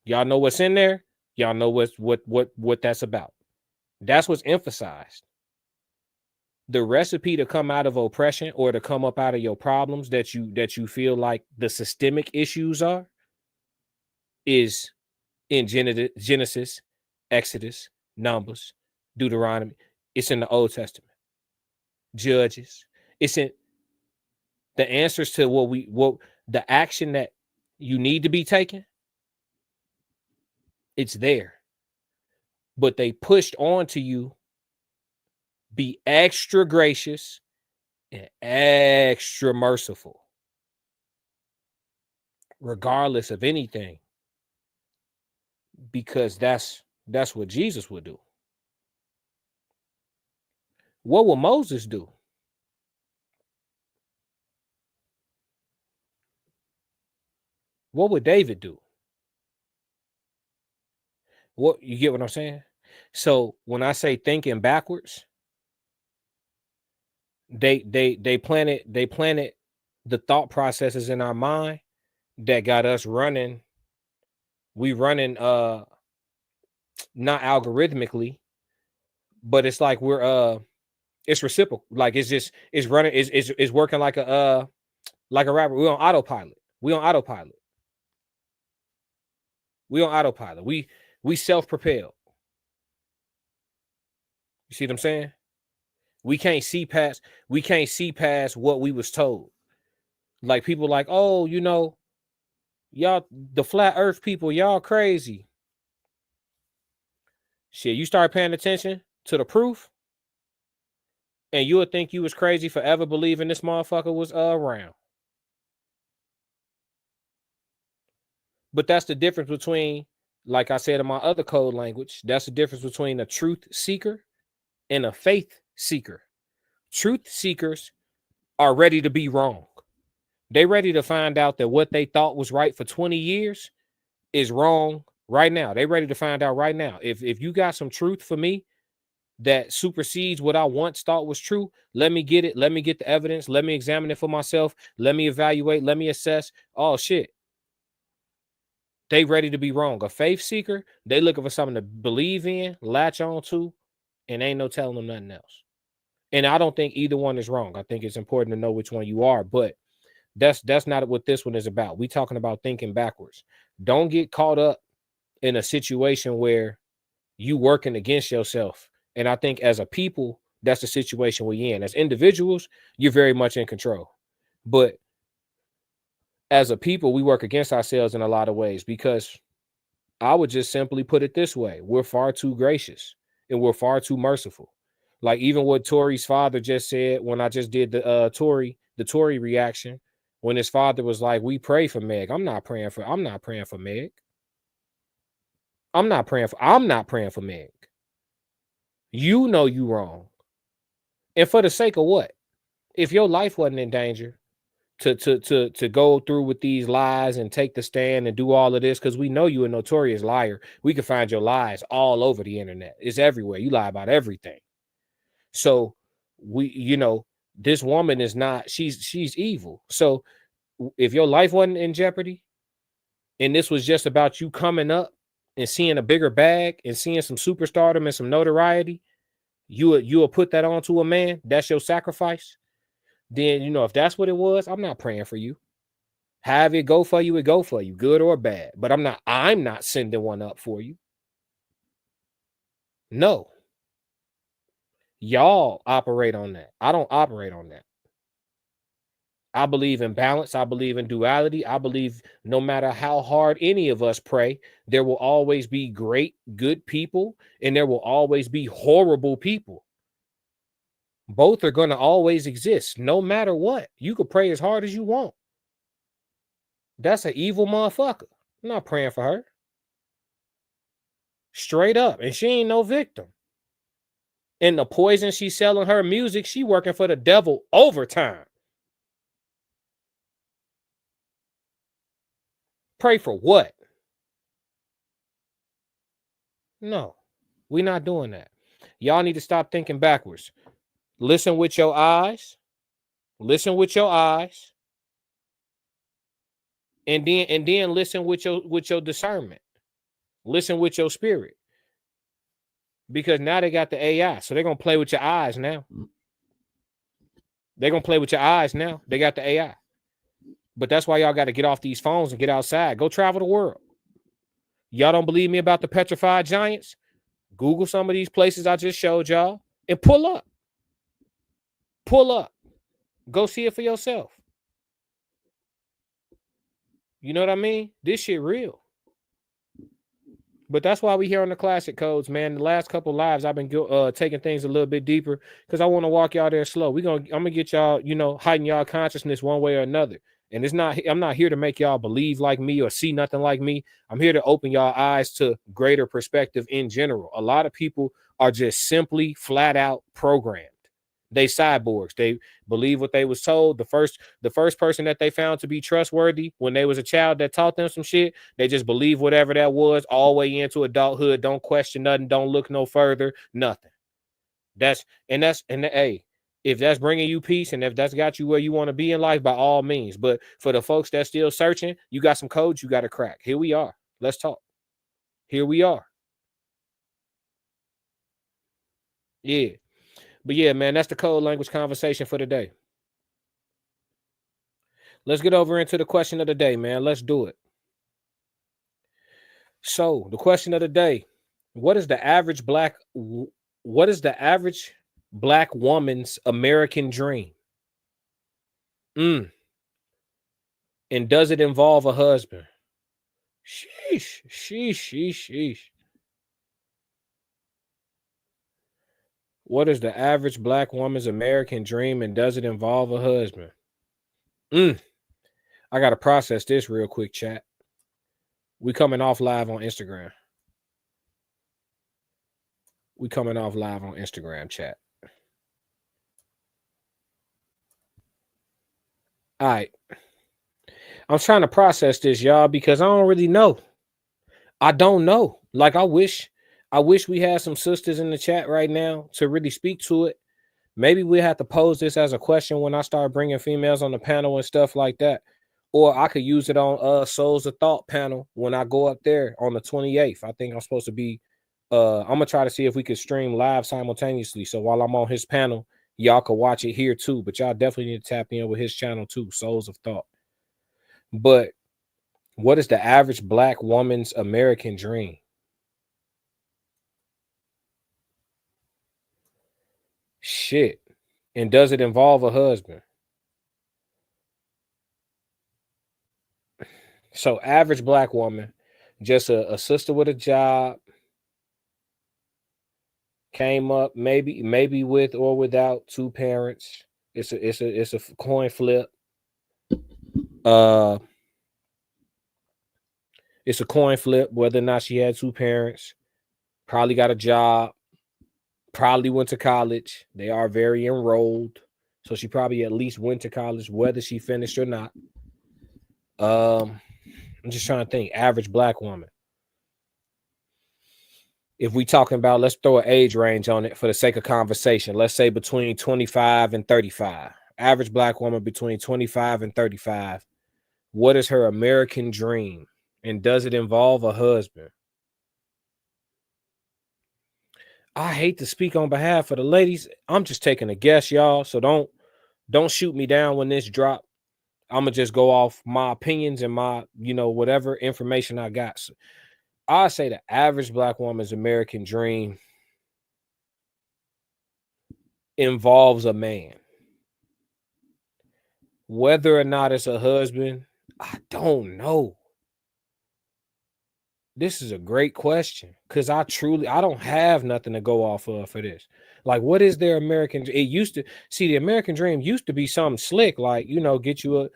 Y'all know what's in there? Y'all know what that's about. That's what's emphasized. The recipe to come out of oppression or to come up out of your problems that you feel like the systemic issues are is in Genesis, Exodus, Numbers, Deuteronomy. It's in the Old Testament. Judges. It's in the answers to what the action that you need to be taken. It's there. But they pushed on to you, be extra gracious and extra merciful, regardless of anything, because that's what Jesus would do. What will Moses do? What would David do? What, you get what I'm saying? So when I say thinking backwards, they planted the thought processes in our mind that got us running. We running not algorithmically, but it's like it's reciprocal. Like it's running, it's working like a rapper. We're on autopilot. We on autopilot. We self-propelled. You see what I'm saying? We can't see past what we was told. Like people like, oh, y'all, the flat earth people, y'all crazy. Shit, you start paying attention to the proof, and you would think you was crazy for ever believing this motherfucker was around. But that's the difference between, like I said in my other code language, that's the difference between a truth seeker and a faith seeker. Truth seekers are ready to be wrong. They ready to find out that what they thought was right for 20 years is wrong right now. They ready to find out right now. If you got some truth for me that supersedes what I once thought was true, let me get it. Let me get the evidence. Let me examine it for myself. Let me evaluate. Let me assess. Oh, shit. They ready to be wrong. A faith seeker, they looking for something to believe in, latch on to, and ain't no telling them nothing else. And I don't think either one is wrong. I think it's important to know which one you are, but that's not what this one is about. We talking about thinking backwards. Don't get caught up in a situation where you working against yourself. And I think as a people, that's the situation we're in. As individuals, you're very much in control. But as a people, we work against ourselves in a lot of ways, because I would just simply put it this way. We're far too gracious and we're far too merciful. Like even what Tory's father just said when I just did the Tory reaction, when his father was like, we pray for Meg. I'm not praying for Meg. I'm not praying for Meg. You know you wrong. And for the sake of what? If your life wasn't in danger to go through with these lies and take the stand and do all of this, because we know you a notorious liar. We can find your lies all over the internet. It's everywhere. You lie about everything. So this woman is not, she's evil. So if your life wasn't in jeopardy and this was just about you coming up and seeing a bigger bag and seeing some superstardom and some notoriety, you will put that onto a man. That's your sacrifice. Then, if that's what it was, I'm not praying for you. Have it go for you, good or bad. But I'm not sending one up for you. No. Y'all operate on that. I don't operate on that. I believe in balance. I believe in duality. I believe no matter how hard any of us pray, there will always be great, good people, and there will always be horrible people. Both are going to always exist, no matter what. You could pray as hard as you want. That's an evil motherfucker. I'm not praying for her. Straight up. And she ain't no victim. And the poison she's selling her music, she working for the devil overtime. Pray for what? No, we're not doing that. Y'all need to stop thinking backwards. Listen with your eyes. Listen with your eyes. And then listen with your discernment. Listen with your spirit. Because now they got the AI. So they're going to play with your eyes now. They're going to play with your eyes now. They got the AI. But that's why y'all got to get off these phones and get outside. Go travel the world. Y'all don't believe me about the petrified giants? Google some of these places I just showed y'all and pull up. Pull up. Go see it for yourself. You know what I mean? This shit real. But that's why we here on the Classic Codes, man. The last couple lives, I've been taking things a little bit deeper because I want to walk y'all there slow. I'm gonna get y'all, heighten y'all consciousness one way or another. And I'm not here to make y'all believe like me or see nothing like me. I'm here to open y'all eyes to greater perspective in general. A lot of people are just simply flat out programmed. They cyborgs. They believe what they was told. The first person that they found to be trustworthy when they was a child that taught them some shit, they just believe whatever that was all the way into adulthood. Don't question nothing. Don't look no further. Nothing. Hey, if that's bringing you peace and if that's got you where you want to be in life, by all means. But for the folks that's still searching, you got some codes you got to crack. Here we are. Let's talk. Here we are. Yeah. But yeah, man, that's the code language conversation for today. Let's get over into the question of the day, man. Let's do it. So, the question of the day, what is the average black woman's American dream? And does it involve a husband? Sheesh. What is the average black woman's American dream, and does it involve a husband? I got to process this real quick, chat. We coming off live on Instagram. Chat. All right. I'm trying to process this, y'all, because I don't really know. I don't know. Like, I wish we had some sisters in the chat right now to really speak to it. Maybe we have to pose this as a question when I start bringing females on the panel and stuff like that. Or I could use it on Souls of Thought panel when I go up there on the 28th. I think I'm supposed to be I'm gonna try to see if we could stream live simultaneously. So while I'm on his panel, y'all can watch it here too. But y'all definitely need to tap in with his channel too, Souls of Thought. But what is the average black woman's American dream? Shit. And does it involve a husband? So average black woman, just a sister with a job, came up maybe with or without two parents. It's a coin flip. It's a coin flip whether or not she had two parents. Probably got a job. Probably went to college. They are very enrolled, so she probably at least went to college, whether she finished or not. I'm just trying to think. Average black woman. If we talking about, let's throw an age range on it for the sake of conversation. Let's say between 25 and 35. Average black woman between 25 and 35. What is her American dream? And does it involve a husband? I hate to speak on behalf of the ladies. I'm just taking a guess, y'all. So don't shoot me down when this drop. I'm gonna just go off my opinions and my, whatever information I got. So I say the average black woman's American dream involves a man. Whether or not it's a husband, I don't know. This is a great question because I don't have nothing to go off of for this. Like, what is their American? It used to the American dream used to be something slick, like, get you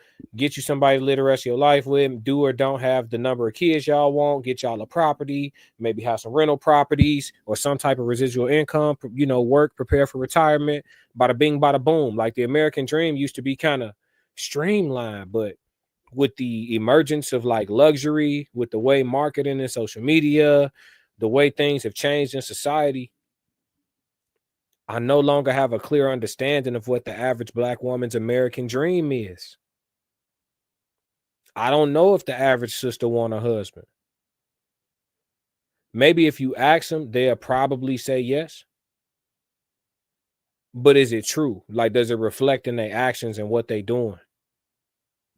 somebody to live the rest of your life with, do or don't have the number of kids y'all want, get y'all a property, maybe have some rental properties or some type of residual income, work, prepare for retirement, bada bing, bada boom. Like, the American dream used to be kind of streamlined, but with the emergence of like luxury, with the way marketing and social media, the way things have changed in society, I no longer have a clear understanding of what the average black woman's American dream is. I don't know if the average sister want a husband. Maybe if you ask them, they'll probably say yes. But is it true? Like, does it reflect in their actions and what they doing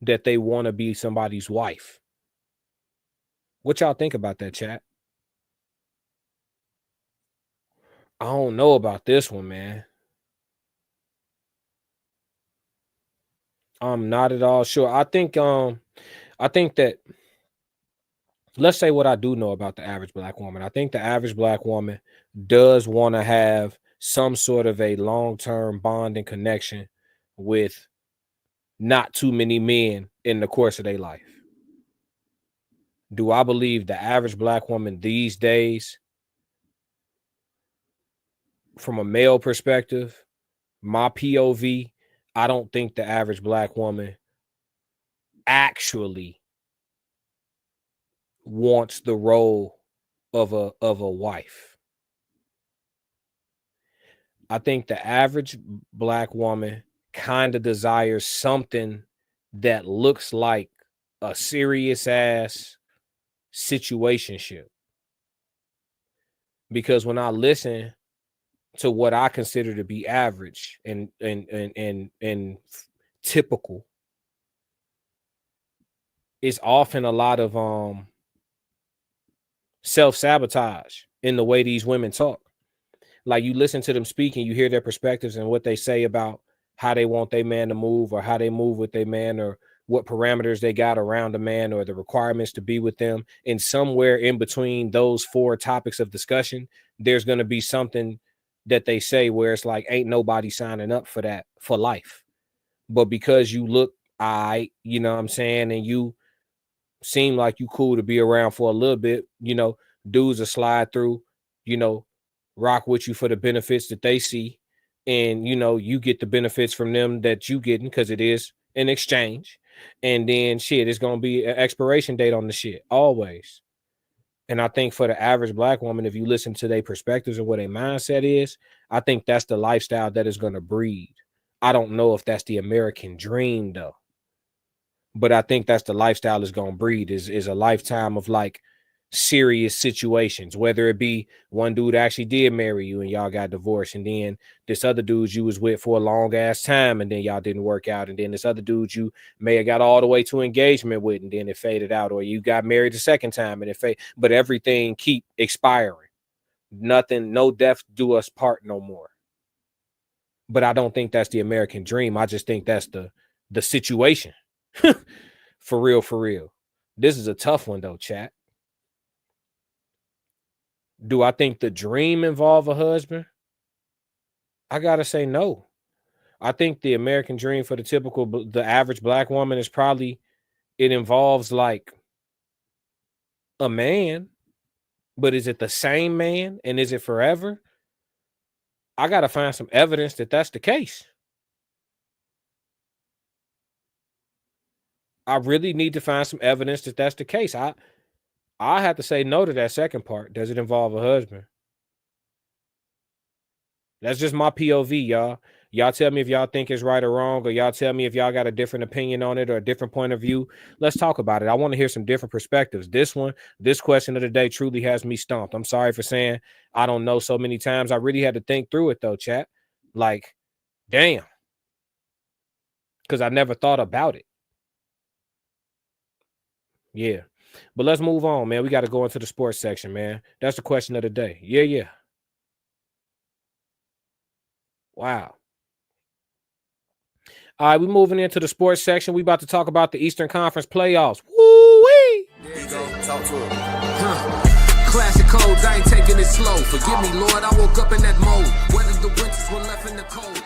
that they want to be somebody's wife? What y'all think about that, chat? I don't know about this one, man. I'm not at all sure. I think that, let's say what I do know about the average black woman. I think the average black woman does want to have some sort of a long-term bond and connection with not too many men in the course of their life. Do I believe the average black woman these days, from a male perspective, my POV, I don't think the average black woman actually wants the role of a wife. I think the average black woman kind of desires something that looks like a serious ass situationship. Because when I listen to what I consider to be average and typical, it's often a lot of self-sabotage in the way these women talk. Like, you listen to them speak and you hear their perspectives and what they say about how they want their man to move, or how they move with their man, or what parameters they got around a man, or the requirements to be with them. And somewhere in between those 4 topics of discussion, there's going to be something that they say where it's like, ain't nobody signing up for that for life. But because you look, you know what I'm saying, and you seem like you cool to be around for a little bit, you know, dudes will slide through, you know, rock with you for the benefits that they see. And, you know, you get the benefits from them that you getting, because it is an exchange. And then shit, it's going to be an expiration date on the shit always. And I think for the average Black woman, if you listen to their perspectives and what their mindset is, I think that's the lifestyle that is going to breed. I don't know if that's the American dream though, but I think that's the lifestyle is going to breed is a lifetime of like serious situations, whether it be one dude actually did marry you and y'all got divorced, and then this other dude you was with for a long ass time and then y'all didn't work out, and then this other dude you may have got all the way to engagement with and then it faded out, or you got married the second time and it faded, but everything keep expiring. Nothing, no death do us part no more. But I don't think that's the American dream. I just think that's the situation. For real, for real. This is a tough one though, chat. Do I think the dream involve a husband? I gotta say no. I think the American dream for the average Black woman is probably, it involves like a man, but is it the same man and is it forever? I gotta find some evidence that that's the case. I really need to find some evidence that that's the case. I have to say no to that second part. Does it involve a husband? That's just my POV, y'all. Y'all tell me if y'all think it's right or wrong, or y'all tell me if y'all got a different opinion on it or a different point of view. Let's talk about it. I want to hear some different perspectives. This question of the day truly has me stumped. I'm sorry for saying I don't know so many times. I really had to think through it though, chat. Like, damn. Because I never thought about it. Yeah. But let's move on, man. We got to go into the sports section, man. That's the question of the day. Yeah. Wow. All right, we're moving into the sports section. We about to talk about the Eastern Conference playoffs. Woo-wee! There you go. Talk to him. Classic codes, I ain't taking it slow. Forgive me, Lord, I woke up in that mode. Whether the winters were left in the cold.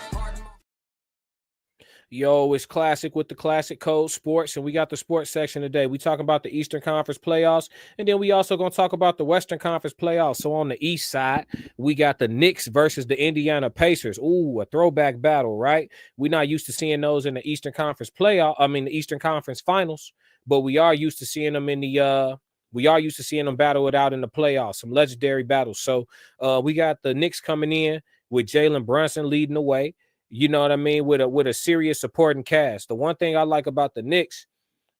Yo, it's Classic with the Classic Code Sports, and we got the sports section today. We talking about the Eastern Conference playoffs, and then we also going to talk about the Western Conference playoffs. So on the East side, we got the Knicks versus the Indiana Pacers. Ooh, a throwback battle, right? We're not used to seeing those in the Eastern Conference the Eastern Conference Finals, but we are used to seeing them battle it out in the playoffs, some legendary battles. So we got the Knicks coming in with Jalen Brunson leading the way. You know what I mean? With a serious supporting cast. The one thing I like about the Knicks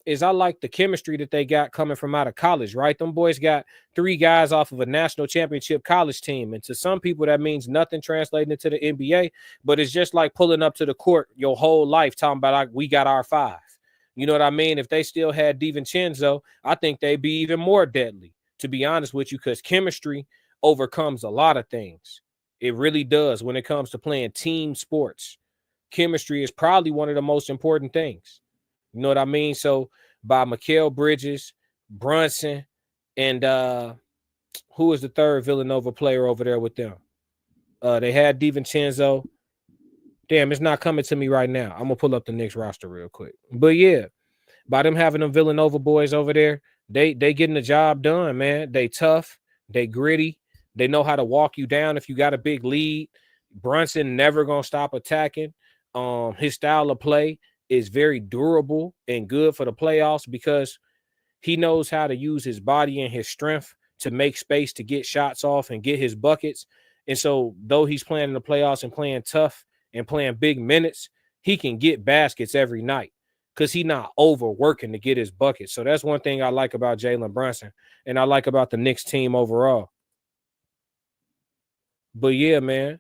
is I like the chemistry that they got coming from out of college, right? Them boys got 3 guys off of a national championship college team. And to some people, that means nothing translating into the NBA, but it's just like pulling up to the court your whole life talking about we got our 5. You know what I mean? If they still had DiVincenzo, I think they'd be even more deadly, to be honest with you, because chemistry overcomes a lot of things. It really does when it comes to playing team sports. Chemistry is probably one of the most important things. You know what I mean? So by Mikal Bridges, Brunson, and who is the third Villanova player over there with them? They had DiVincenzo. Damn, it's not coming to me right now. I'm going to pull up the Knicks roster real quick. But yeah, by them having them Villanova boys over there, they getting the job done, man. They tough. They gritty. They know how to walk you down if you got a big lead. Brunson never going to stop attacking. His style of play is very durable and good for the playoffs because he knows how to use his body and his strength to make space to get shots off and get his buckets. And so though he's playing in the playoffs and playing tough and playing big minutes, he can get baskets every night because he's not overworking to get his buckets. So that's one thing I like about Jalen Brunson and I like about the Knicks team overall. But yeah, man,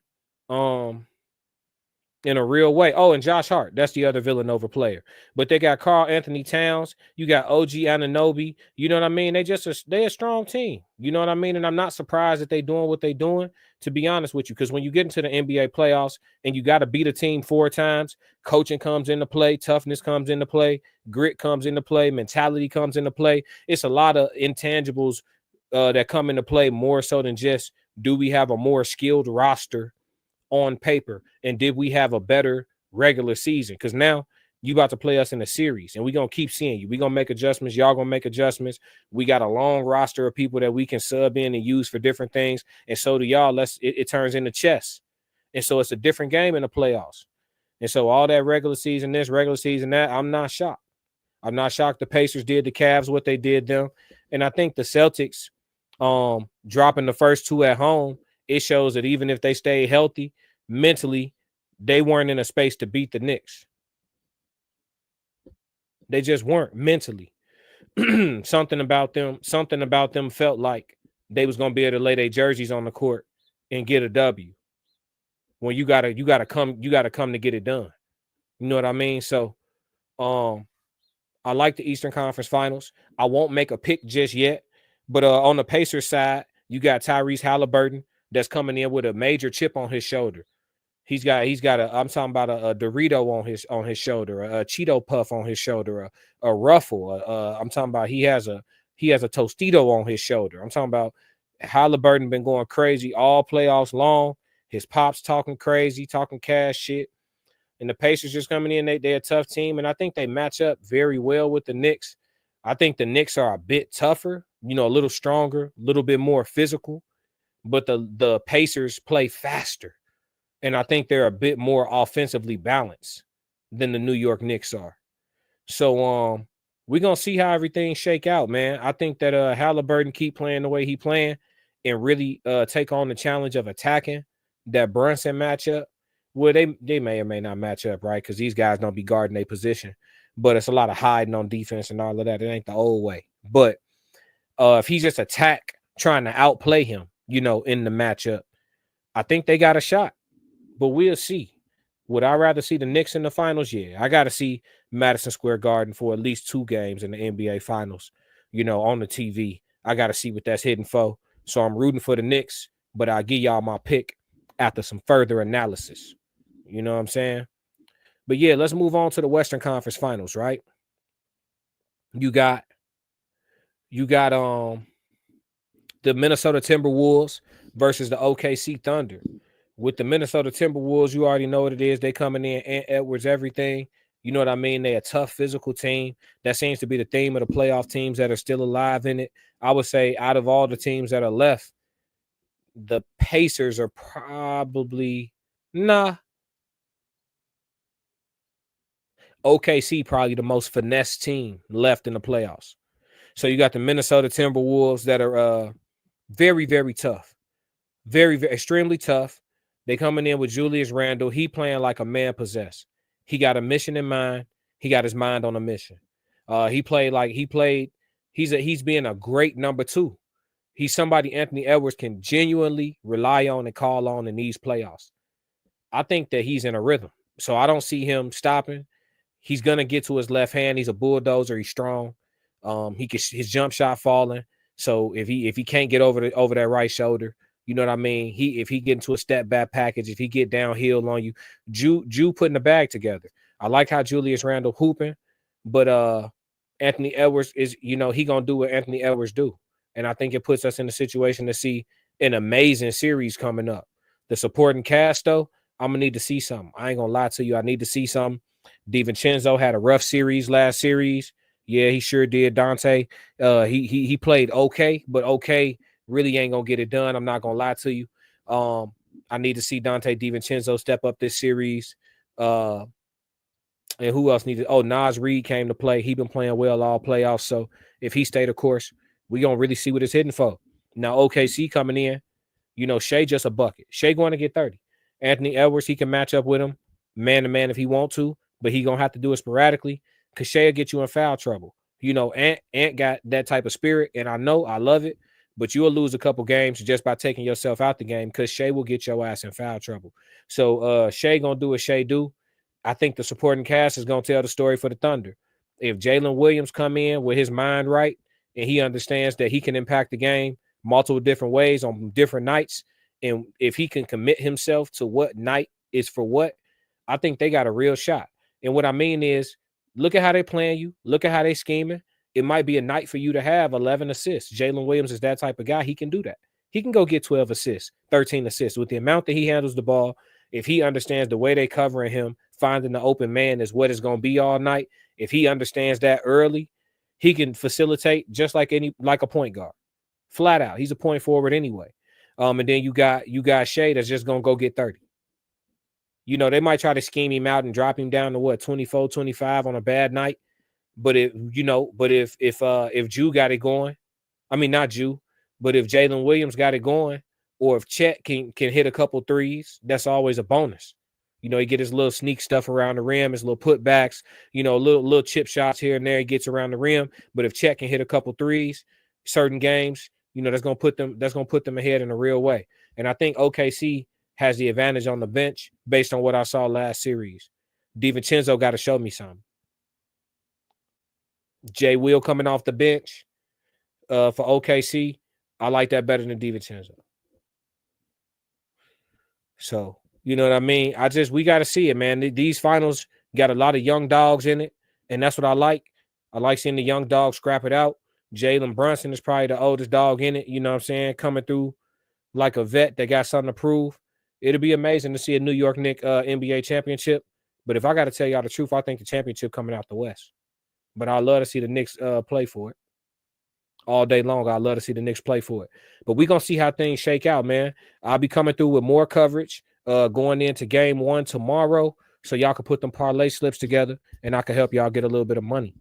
in a real way. Oh, and Josh Hart, that's the other Villanova player. But they got Karl Anthony Towns. You got OG Anunoby. You know what I mean? They a strong team. You know what I mean? And I'm not surprised that they doing what they doing, to be honest with you, because when you get into the NBA playoffs and you got to beat a team 4 times, coaching comes into play, toughness comes into play, grit comes into play, mentality comes into play. It's a lot of intangibles that come into play more so than just, do we have a more skilled roster on paper, and did we have a better regular season? Because now you about to play us in a series, and we're gonna keep seeing you. We're gonna make adjustments, y'all gonna make adjustments. We got a long roster of people that we can sub in and use for different things, and so do y'all. It turns into chess, and so it's a different game in the playoffs. And so all that regular season this, regular season that, I'm not shocked. I'm not shocked the Pacers did the Cavs what they did them, and I think the Celtics dropping the first 2 at home, it shows that even if they stay healthy mentally, they weren't in a space to beat the Knicks. They just weren't mentally. Something about them felt like they was gonna be able to lay their jerseys on the court and get a W. When you gotta come to get it done. You know what I mean? So I like the Eastern Conference Finals. I won't make a pick just yet, but on the Pacers side, you got Tyrese Halliburton that's coming in with a major chip on his shoulder. He's got I'm talking about a Dorito on his shoulder, a Cheeto Puff on his shoulder, a Ruffle. I'm talking about he has a Tostito on his shoulder. I'm talking about Halliburton been going crazy all playoffs long. His pops talking crazy, talking cash shit. And the Pacers just coming in, they're a tough team, and I think they match up very well with the Knicks. I think the Knicks are a bit tougher, a little stronger, a little bit more physical, but the Pacers play faster. And I think they're a bit more offensively balanced than the New York Knicks are. So we're going to see how everything shake out, man. I think that Halliburton keep playing the way he playing and really take on the challenge of attacking that Brunson matchup. Well, they may or may not match up, right? Because these guys don't be guarding their position. But it's a lot of hiding on defense and all of that. It ain't the old way. But if he just attack trying to outplay him, in the matchup, I think they got a shot. But we'll see. Would I rather see the Knicks in the finals? Yeah, I got to see Madison Square Garden for at least 2 games in the NBA finals, on the TV. I got to see what that's hitting for. So I'm rooting for the Knicks, but I'll give y'all my pick after some further analysis. You know what I'm saying? But yeah, let's move on to the Western Conference Finals, right? You got the Minnesota Timberwolves versus the OKC Thunder. With the Minnesota Timberwolves, you already know what it is. They coming in, Ant Edwards, everything. You know what I mean? They're a tough physical team. That seems to be the theme of the playoff teams that are still alive in it. I would say out of all the teams that are left, the Pacers are probably OKC probably the most finesse team left in the playoffs. So you got the Minnesota Timberwolves that are very, very tough. Very, very extremely tough. They coming in with Julius Randle. He playing like a man possessed. He got a mission in mind. He got his mind on a mission. He's being a great number 2. He's somebody Anthony Edwards can genuinely rely on and call on in these playoffs. I think that he's in a rhythm. So I don't see him stopping. He's gonna get to his left hand. He's a bulldozer. He's strong. His jump shot falling. So if he can't get over that right shoulder, you know what I mean? If he get into a step back package, if he get downhill on you, Jew putting the bag together. I like how Julius Randle hooping, but Anthony Edwards is, he gonna do what Anthony Edwards do. And I think it puts us in a situation to see an amazing series coming up. The supporting cast, though, I'm gonna need to see something. I ain't gonna lie to you. I need to see something. DiVincenzo had a rough series last series. Yeah, he sure did. Dante, he played okay, but okay really ain't gonna get it done. I'm not gonna lie to you. I need to see Dante DiVincenzo step up this series. And who else needed? Oh, Naz Reid came to play. He been playing well all playoffs. So if he stayed, of course, we gonna really see what it's hitting for. Now OKC coming in, Shea just a bucket. Shea going to get 30. Anthony Edwards, he can match up with him man to man if he want to, but he gonna have to do it sporadically because Shea will get you in foul trouble. Ant got that type of spirit, and I know I love it. but you will lose a couple games just by taking yourself out the game because Shai will get your ass in foul trouble. So Shai gonna do what Shai do. I think the supporting cast is gonna tell the story for the Thunder. If Jalen Williams come in with his mind right and he understands that he can impact the game multiple different ways on different nights, and if he can commit himself to what night is for what, I think they got a real shot. And what I mean is, look at how they playing you. Look at how they scheming. It might be a night for you to have 11 assists. Jalen Williams is that type of guy. He can do that. He can go get 12 assists, 13 assists. With the amount that he handles the ball, if he understands the way they covering him, finding the open man is what it's going to be all night. If he understands that early, he can facilitate just like a point guard. Flat out. He's a point forward anyway. And then you got Shai that's just going to go get 30. You know, they might try to scheme him out and drop him down to what, 24, 25 on a bad night. But if Jew got it going, I mean, not Jew, but if Jalen Williams got it going, or if Chet can hit a couple threes, that's always a bonus. You know, he get his little sneak stuff around the rim, his little putbacks, you know, little chip shots here and there. He gets around the rim. But if Chet can hit a couple threes, certain games, you know, that's gonna put them ahead in a real way. And I think OKC has the advantage on the bench based on what I saw last series. DiVincenzo got to show me something. Jay Will coming off the bench for OKC, I like that better than DiVincenzo. So, you know what I mean? We got to see it, man. These finals got a lot of young dogs in it, and that's what I like. I like seeing the young dogs scrap it out. Jalen Brunson is probably the oldest dog in it, you know what I'm saying, coming through like a vet that got something to prove. It'll be amazing to see a New York Knicks NBA championship. But if I got to tell y'all the truth, I think the championship coming out the West. But I love to see the Knicks play for it all day long. I love to see the Knicks play for it. But we're going to see how things shake out, man. I'll be coming through with more coverage going into game 1 tomorrow so y'all can put them parlay slips together and I can help y'all get a little bit of money.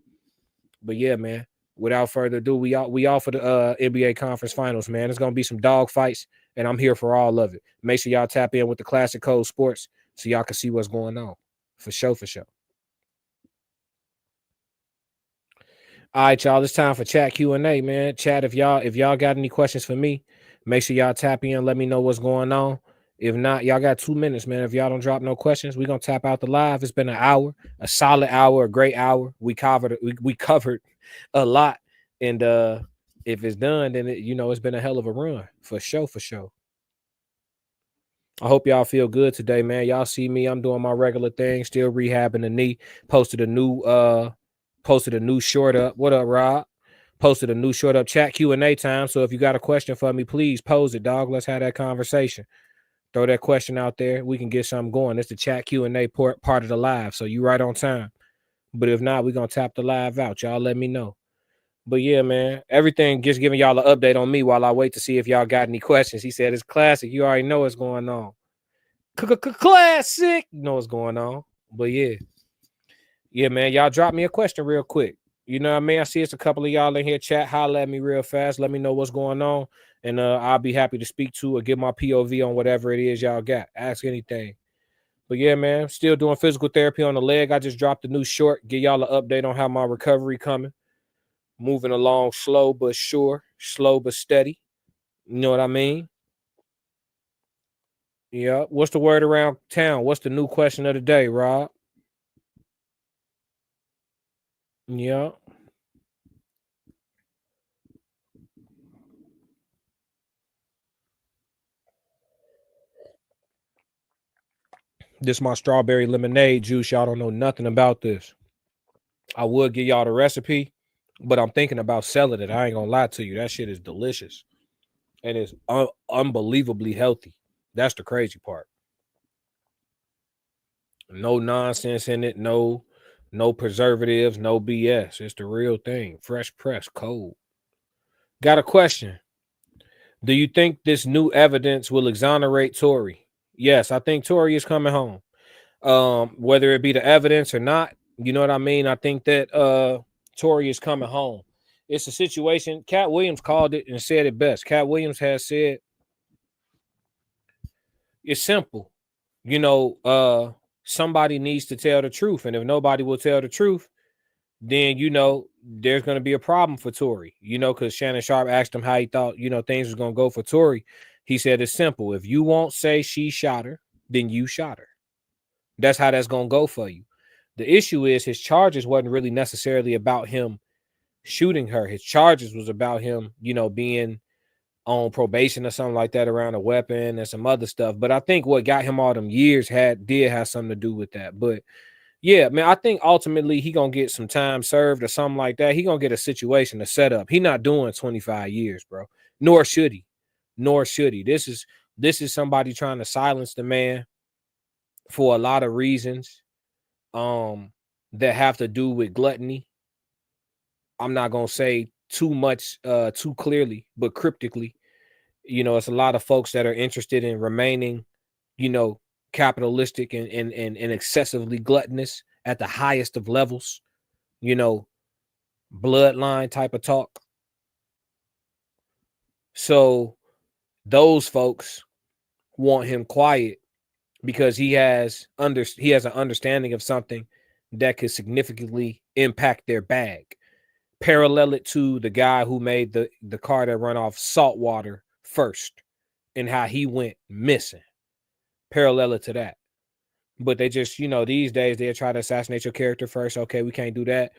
But, yeah, man, without further ado, we all for the NBA Conference Finals, man. It's going to be some dog fights, and I'm here for all of it. Make sure y'all tap in with the Classic Code Sports so y'all can see what's going on. For sure, for sure. All right, y'all. It's time for chat Q&A, man. Chat, if y'all got any questions for me, make sure y'all tap in. Let me know what's going on. If not, y'all got 2 minutes, man. If y'all don't drop no questions, we're gonna tap out the live. It's been an hour, a solid hour, a great hour. We covered a lot, and if it's done, then it's been a hell of a run for sure, for sure. I hope y'all feel good today, man. Y'all see me. I'm doing my regular thing, still rehabbing the knee. Posted a new short up. What up, Rob? Posted a new short up. Chat Q&A time. So if you got a question for me, please pose it, dog. Let's have that conversation. Throw that question out there. We can get something going. It's the chat Q&A part of the live. So you right on time. But if not, we're going to tap the live out. Y'all let me know. But yeah, man, everything just giving y'all an update on me while I wait to see if y'all got any questions. He said it's classic. You already know what's going on. Classic. You know what's going on. But yeah. Yeah, man, y'all drop me a question real quick. You know what I mean? I see it's a couple of y'all in here. Chat, holla at me real fast. Let me know what's going on. And I'll be happy to speak to or give my POV on whatever it is y'all got. Ask anything. But yeah, man, still doing physical therapy on the leg. I just dropped a new short. Give y'all an update on how my recovery coming. Moving along slow but sure. Slow but steady. You know what I mean? Yeah. What's the word around town? What's the new question of the day, Rob? Yeah. This is my strawberry lemonade juice. Y'all don't know nothing about this. I would give y'all the recipe, but I'm thinking about selling it. I ain't gonna lie to you. That shit is delicious. And it's unbelievably healthy. That's the crazy part. No nonsense in it. No preservatives. No BS. It's the real thing. Fresh press, cold. Got a question. Do you think this new evidence will exonerate Tory? Yes, I think Tory is coming home. Whether it be the evidence or not, you know what I mean? I think that Tory is coming home. It's a situation. Cat Williams called it and said it best. Cat Williams has said it's simple. Somebody needs to tell the truth. And if nobody will tell the truth, then there's going to be a problem for Tory, because Shannon Sharp asked him how he thought, things was going to go for Tory. He said it's simple. If you won't say she shot her, then you shot her. That's how that's going to go for you. The issue is his charges wasn't really necessarily about him shooting her. His charges was about him, being on probation or something like that around a weapon and some other stuff. But I think what got him all them years did have something to do with that. But yeah, man, I think ultimately he gonna get some time served or something like that. He gonna get a situation to set up. He not doing 25 years, bro. Nor should he. This is somebody trying to silence the man for a lot of reasons that have to do with gluttony. I'm not gonna say too much too clearly, but cryptically. It's a lot of folks that are interested in remaining, capitalistic and excessively gluttonous at the highest of levels, bloodline type of talk. So those folks want him quiet because he has an understanding of something that could significantly impact their bag. Parallel it to the guy who made the car that run off salt water first and how he went missing. Parallel it to that. But they just, these days they'll try to assassinate your character first. Okay, we can't do that.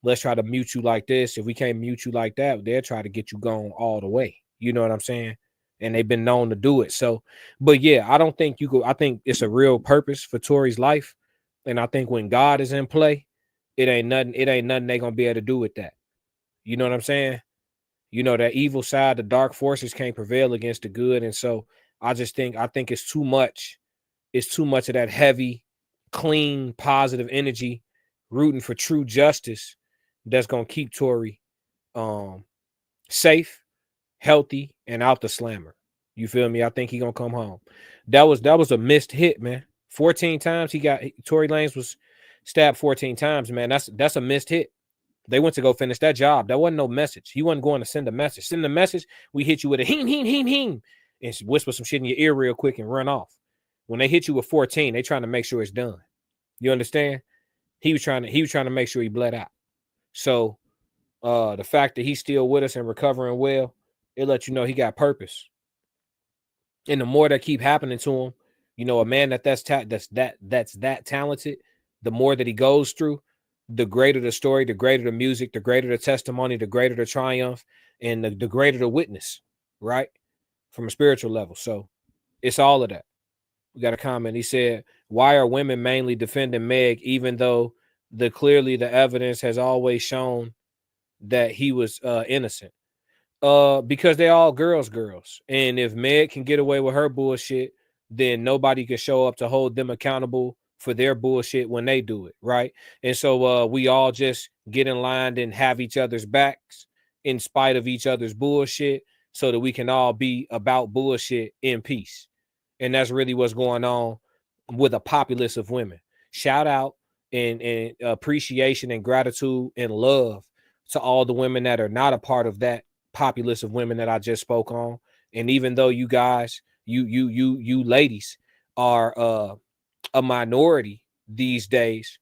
Let's try to mute you like this. If we can't mute you like that, they'll try to get you gone all the way. You know what I'm saying? And they've been known to do it. So, but yeah, I don't think I think it's a real purpose for Tory's life. And I think when God is in play, it ain't nothing they're gonna be able to do with that. You know what I'm saying? That evil side, the dark forces can't prevail against the good. And so I think it's too much. It's too much of that heavy, clean, positive energy rooting for true justice that's going to keep Tory safe, healthy, and out the slammer. You feel me? I think he's going to come home. That was a missed hit, man. 14 times Tory Lanez was stabbed 14 times, man. That's a missed hit. They went to go finish that job. That wasn't no message. He wasn't going to send a message. Send a message, we hit you with a hing, hing, hing, hing, and whisper some shit in your ear real quick and run off. When they hit you with 14, they trying to make sure it's done. You understand? He was trying to make sure he bled out. So the fact that he's still with us and recovering well, it lets you know he got purpose. And the more that keep happening to him, a man that's that talented, the more that he goes through, the greater the story, the greater the music, the greater the testimony, the greater the triumph, and the greater the witness, right? From a spiritual level. So it's all of that. We got a comment. He said, why are women mainly defending Meg, even though clearly the evidence has always shown that he was innocent? Because they're all girls. And if Meg can get away with her bullshit, then nobody can show up to hold them accountable for their bullshit when they do it, right? And so we all just get in line and have each other's backs in spite of each other's bullshit so that we can all be about bullshit in peace. And that's really what's going on with a populace of women. Shout out and appreciation and gratitude and love to all the women that are not a part of that populace of women that I just spoke on. And even though you guys, you ladies are a minority these days,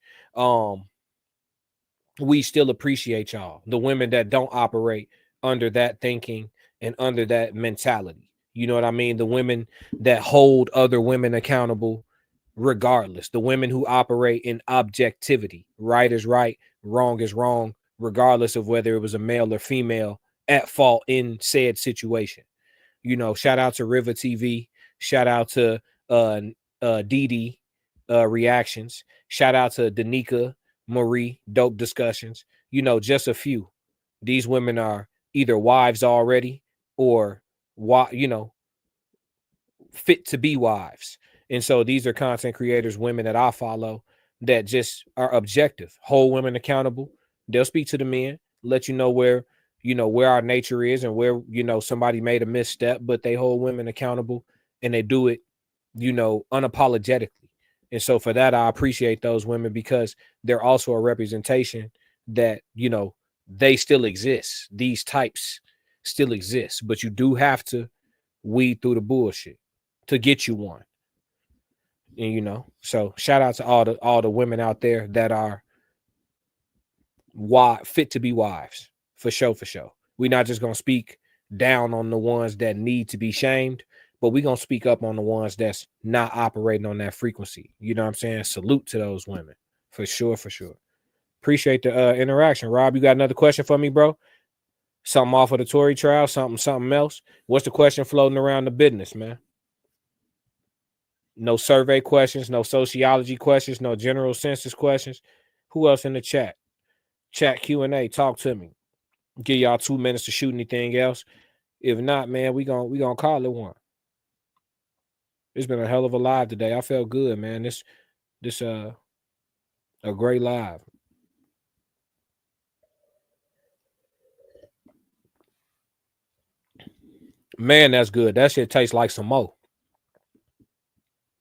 we still appreciate y'all, the women that don't operate under that thinking and under that mentality. You know what I mean? The women that hold other women accountable regardless. The women who operate in objectivity. Right is right, wrong is wrong, regardless of whether it was a male or female at fault in said situation. Shout out to River TV. Shout out to Didi Reactions. Shout out to Danica Marie Dope Discussions. Just a few. These women are either wives already or fit to be wives. And so these are content creators, women that I follow that just are objective, hold women accountable. They'll speak to the men, let you know where our nature is and where, somebody made a misstep, but they hold women accountable and they do it, unapologetically. And so for that, I appreciate those women because they're also a representation that, they still exist. These types still exist, but you do have to weed through the bullshit to get you one. And so shout out to all the women out there that are fit to be wives. For sure, for sure. We're not just gonna speak down on the ones that need to be shamed, but we're gonna speak up on the ones that's not operating on that frequency. You know what I'm saying? Salute to those women. For sure, for sure. Appreciate the interaction. Rob, you got another question for me, bro? Something off of the Tory trial, something else? What's the question floating around the business, man? No survey questions, no sociology questions, no general census questions. Who else in the chat? Chat Q&A, talk to me. Give y'all 2 minutes to shoot anything else. If not, man, we gonna call it one. It's been a hell of a live today. I felt good, man. This a great live. Man, that's good. That shit tastes like some more.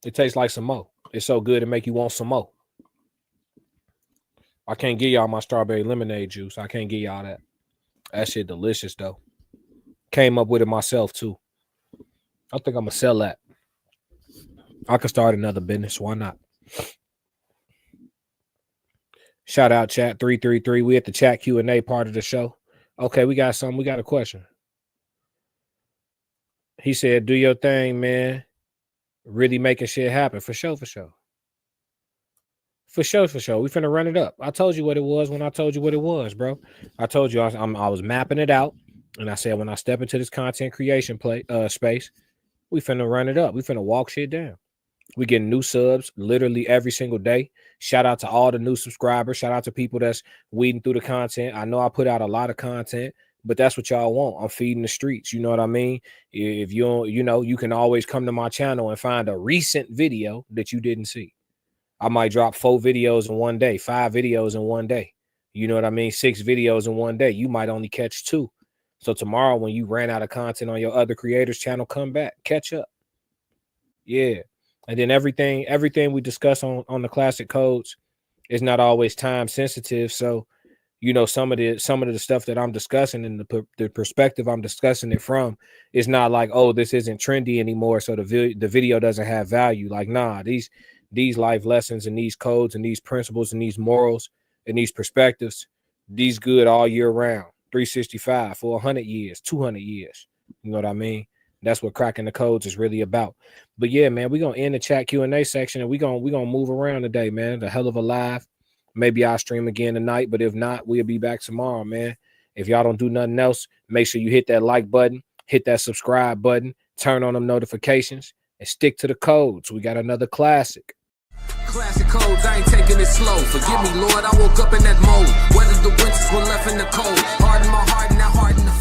It tastes like some more. It's so good it make you want some more. I can't give y'all my strawberry lemonade juice. I can't give y'all that. That shit delicious though. Came up with it myself too. I think I'm gonna sell that. I could start another business. Why not? Shout out chat 333. We at the chat Q&A part of the show. Okay, we got something. We got a question. He said, do your thing, man. Really making shit happen. For sure, for sure. For sure, for sure. We finna run it up. I told you what it was when I told you what it was, bro. I told you I was mapping it out. And I said, when I step into this content creation space, we finna run it up. We finna walk shit down. We getting new subs literally every single day. Shout out to all the new subscribers. Shout out to people that's weeding through the content. I know I put out a lot of content, but that's what y'all want. I'm feeding the streets. You know what I mean? If you don't, you can always come to my channel and find a recent video that you didn't see. I might drop 4 videos in one day, 5 videos in one day. You know what I mean? 6 videos in one day. You might only catch 2. So tomorrow when you ran out of content on your other creators channel, come back, catch up. Yeah. And then everything we discuss on the classic codes is not always time sensitive. So, some of the stuff that I'm discussing and the perspective I'm discussing it from is not like, oh, this isn't trendy anymore, so the video doesn't have value. Like, nah, these life lessons and these codes and these principles and these morals and these perspectives, these good all year round, 365 for 100 years, 200 years. You know what I mean? That's what cracking the codes is really about. But yeah, man, we're gonna end the chat Q&A section and we're gonna move around today, man. The hell of a live. Maybe I'll stream again tonight, but if not, we'll be back tomorrow, man. If y'all don't do nothing else, make sure you hit that like button, hit that subscribe button, turn on them notifications, and stick to the codes. We got another classic. Classic codes, I ain't taking it slow. Forgive me, Lord, I woke up in that mode. Weathered the winters when left in the cold. Hardened my heart and now hardened the